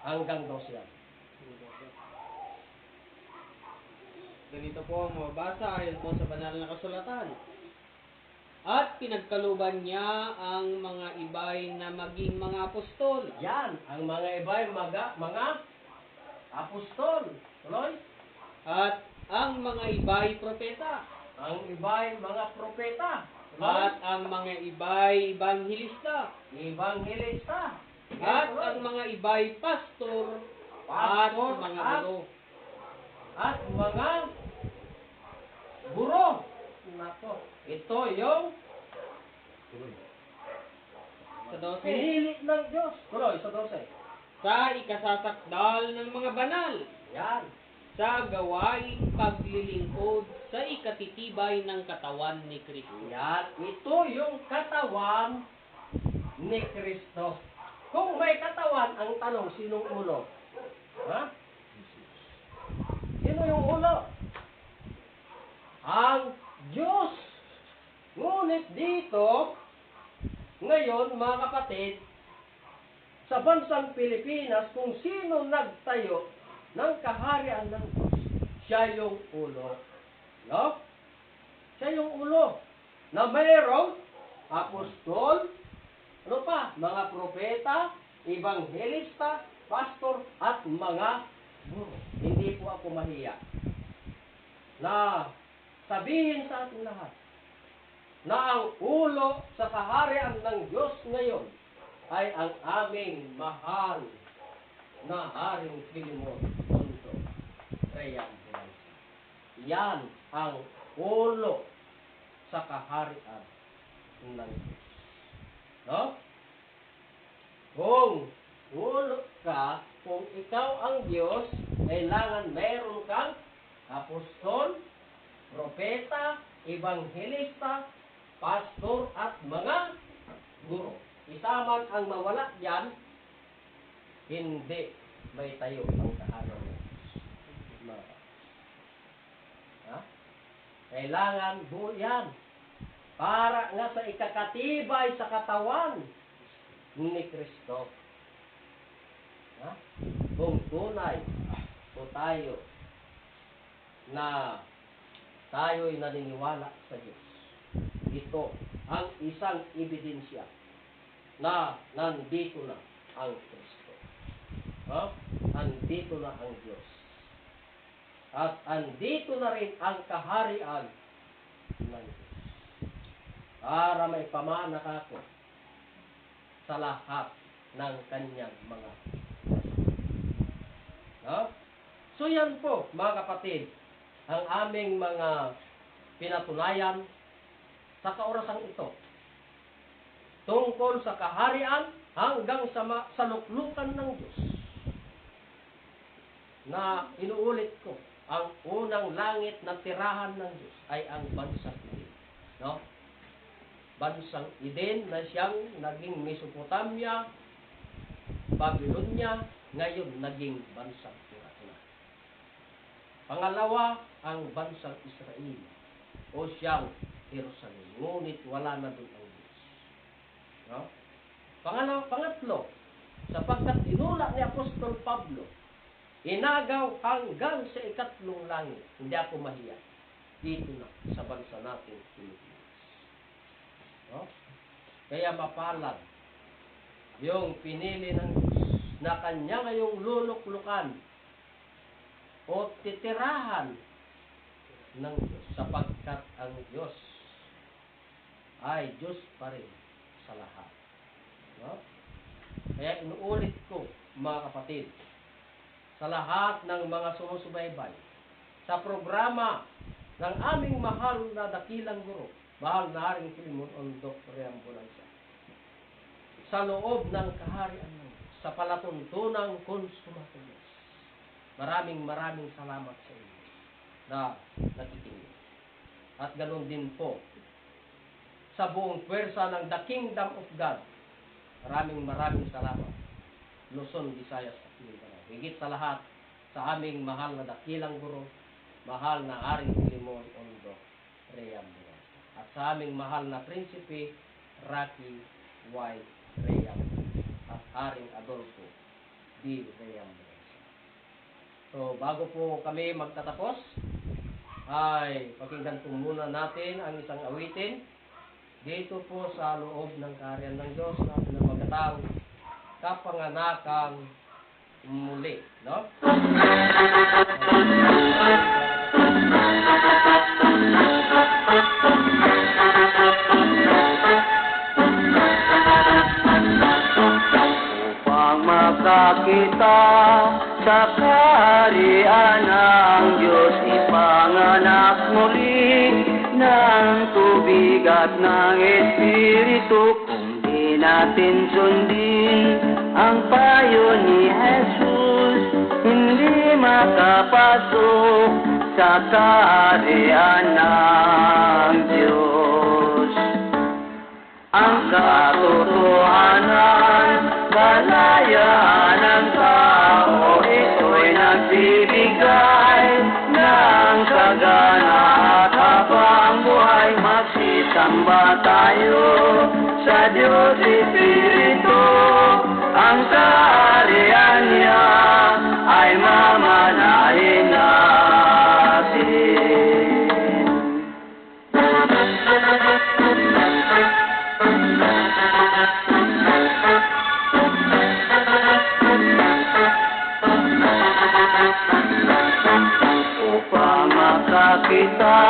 Hanggang 12 yan. Ganito po ang mababasa ayon po sa banal na kasulatan. At pinagkaluban niya ang mga ibay na maging mga apostol. Yan, ang mga iba'y mga apostol. Tuloy. At ang mga ibay propeta. Ang iba'y mga propeta. At ang mga ibay ebanghilista. Evangelista. At ang mga ibay pastor. At mga guro. At mga guro. Nako, ito yung Sa 12. pinili ng Diyos. Tuloy, sa 12. Sa ikasasakdal ng mga banal. Yan. Sa gawaing paglilingkod sa ikatitibay ng katawan ni Kristo. Yan. Ito yung katawan ni Kristo. Kung may katawan, ang tanong, sinong ulo? Ha? Sino yung ulo? Ang Diyos. Ngunit dito, ngayon, mga kapatid, sa bansang Pilipinas, kung sino nagtayo ng kaharian ng Diyos, siya yung ulo. No? Siya yung ulo. Na mayroong apostol, ano pa? Mga propeta, ebanghelista, pastor, at mga guro. Hindi po ako mahiya na sabihin sa ating lahat na ang ulo sa kaharian ng Diyos ngayon ay ang aming mahal na Haring Filemon Ponto Triumphal. Yan ang ulo sa kaharian ng Diyos. No? Kung ulo ka, kung ikaw ang Diyos, kailangan meron kang apostol, propeta, ebanghelista, pastor, at mga guro. Isaman ang mawala yan, hindi may tayo ang kaharian ng Diyos. Ha? Kailangan buo yan. Para nga sa ikakatibay sa katawan ni Kristo. Ha? Kung tunay po tayo na tayo'y naniniwala sa Diyos. Ito ang isang ebidensya na nandito na ang Kristo. Ha? Andito na ang Diyos. At andito na rin ang kaharian ng Diyos. Para may pamana ako sa lahat ng kanyang mga. No? So yan po, mga kapatid, ang aming mga pinatunayan sa kaorasang ito tungkol sa kaharian hanggang sa luklukan ng Diyos. Na inuulit ko, ang unang langit na tirahan ng Diyos ay ang bansang Eden. No? Bansang Eden na siyang naging Mesopotamia, Babylonia, ngayon naging bansang tirahan. Pangalawa, ang bansang Israel o siyang Jerusalem. Ngunit wala na doon ang Diyos. No? Pangatlo, sapagkat inula ni Apostol Pablo, inagaw hanggang sa ikatlong langit. Hindi ako mahiya. Dito na, sa bansa natin, Pilipinas. No? Kaya mapalad yung pinili ng Diyos na kanya ngayong luluklukan o titirahan ng Diyos sapagkat ang Diyos ay Diyos pa rin sa lahat. No? Kaya inuulit ko, mga kapatid, sa lahat ng mga sumusubaybay, sa programa ng aming mahal na dakilang guro, mahal na Haring Filemon Ondok Reambulancia, sa loob ng kaharian ng Diyos, sa palatuntunang konsumatos. Maraming salamat sa inyo na nakikinig. At ganoon din po sa buong pwersa ng The Kingdom of God. Maraming salamat. Luzon, Visayas at Mindanao. Higit sa lahat sa aming mahal na dakilang guro, mahal na Haring Filemon Ondok Reambulancia. At sa aming mahal na Prinsipe Rocky Y. Reambulancia at Haring Adolfo D. Reambulancia. So, bago po kami magtatapos, ay pakinggan po muna natin ang isang awitin dito po sa loob ng kaharian ng Diyos na pinamagatang Kapanganakang Muli, no? Upang makakita sa kaharian ng Diyos, ipanganak muli ng tubig at ng Espiritu. Kung di natin sundin ang payo ni Jesus, hindi makapasok sa kaharian ng Diyos. Ang katotohanan, kalayaan ng tao, ito'y nagbibigay ng sagana at habang buhay. Magsisamba tayo sa Diyos Espiritu, ang kaharian niya ay mamanahin natin. Upang makakita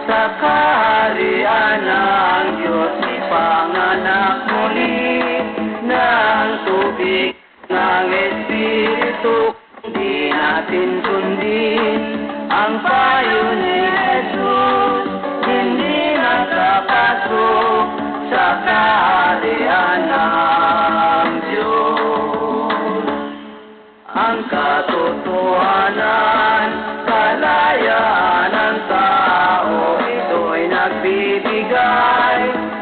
sa kaharian ng Diyos, ipanganak muli ng tubig ng Espiritu. Di natin sundin ang payo ni Jesus, hindi nakapasok sa kaharian ng Diyos. Ang katotohanan, kalayaan ng tao, ito'y nagbibigay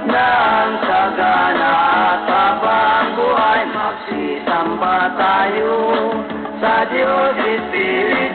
ng sagana at habang buhay. Magsisamba tayo sa Diyos Espiritu,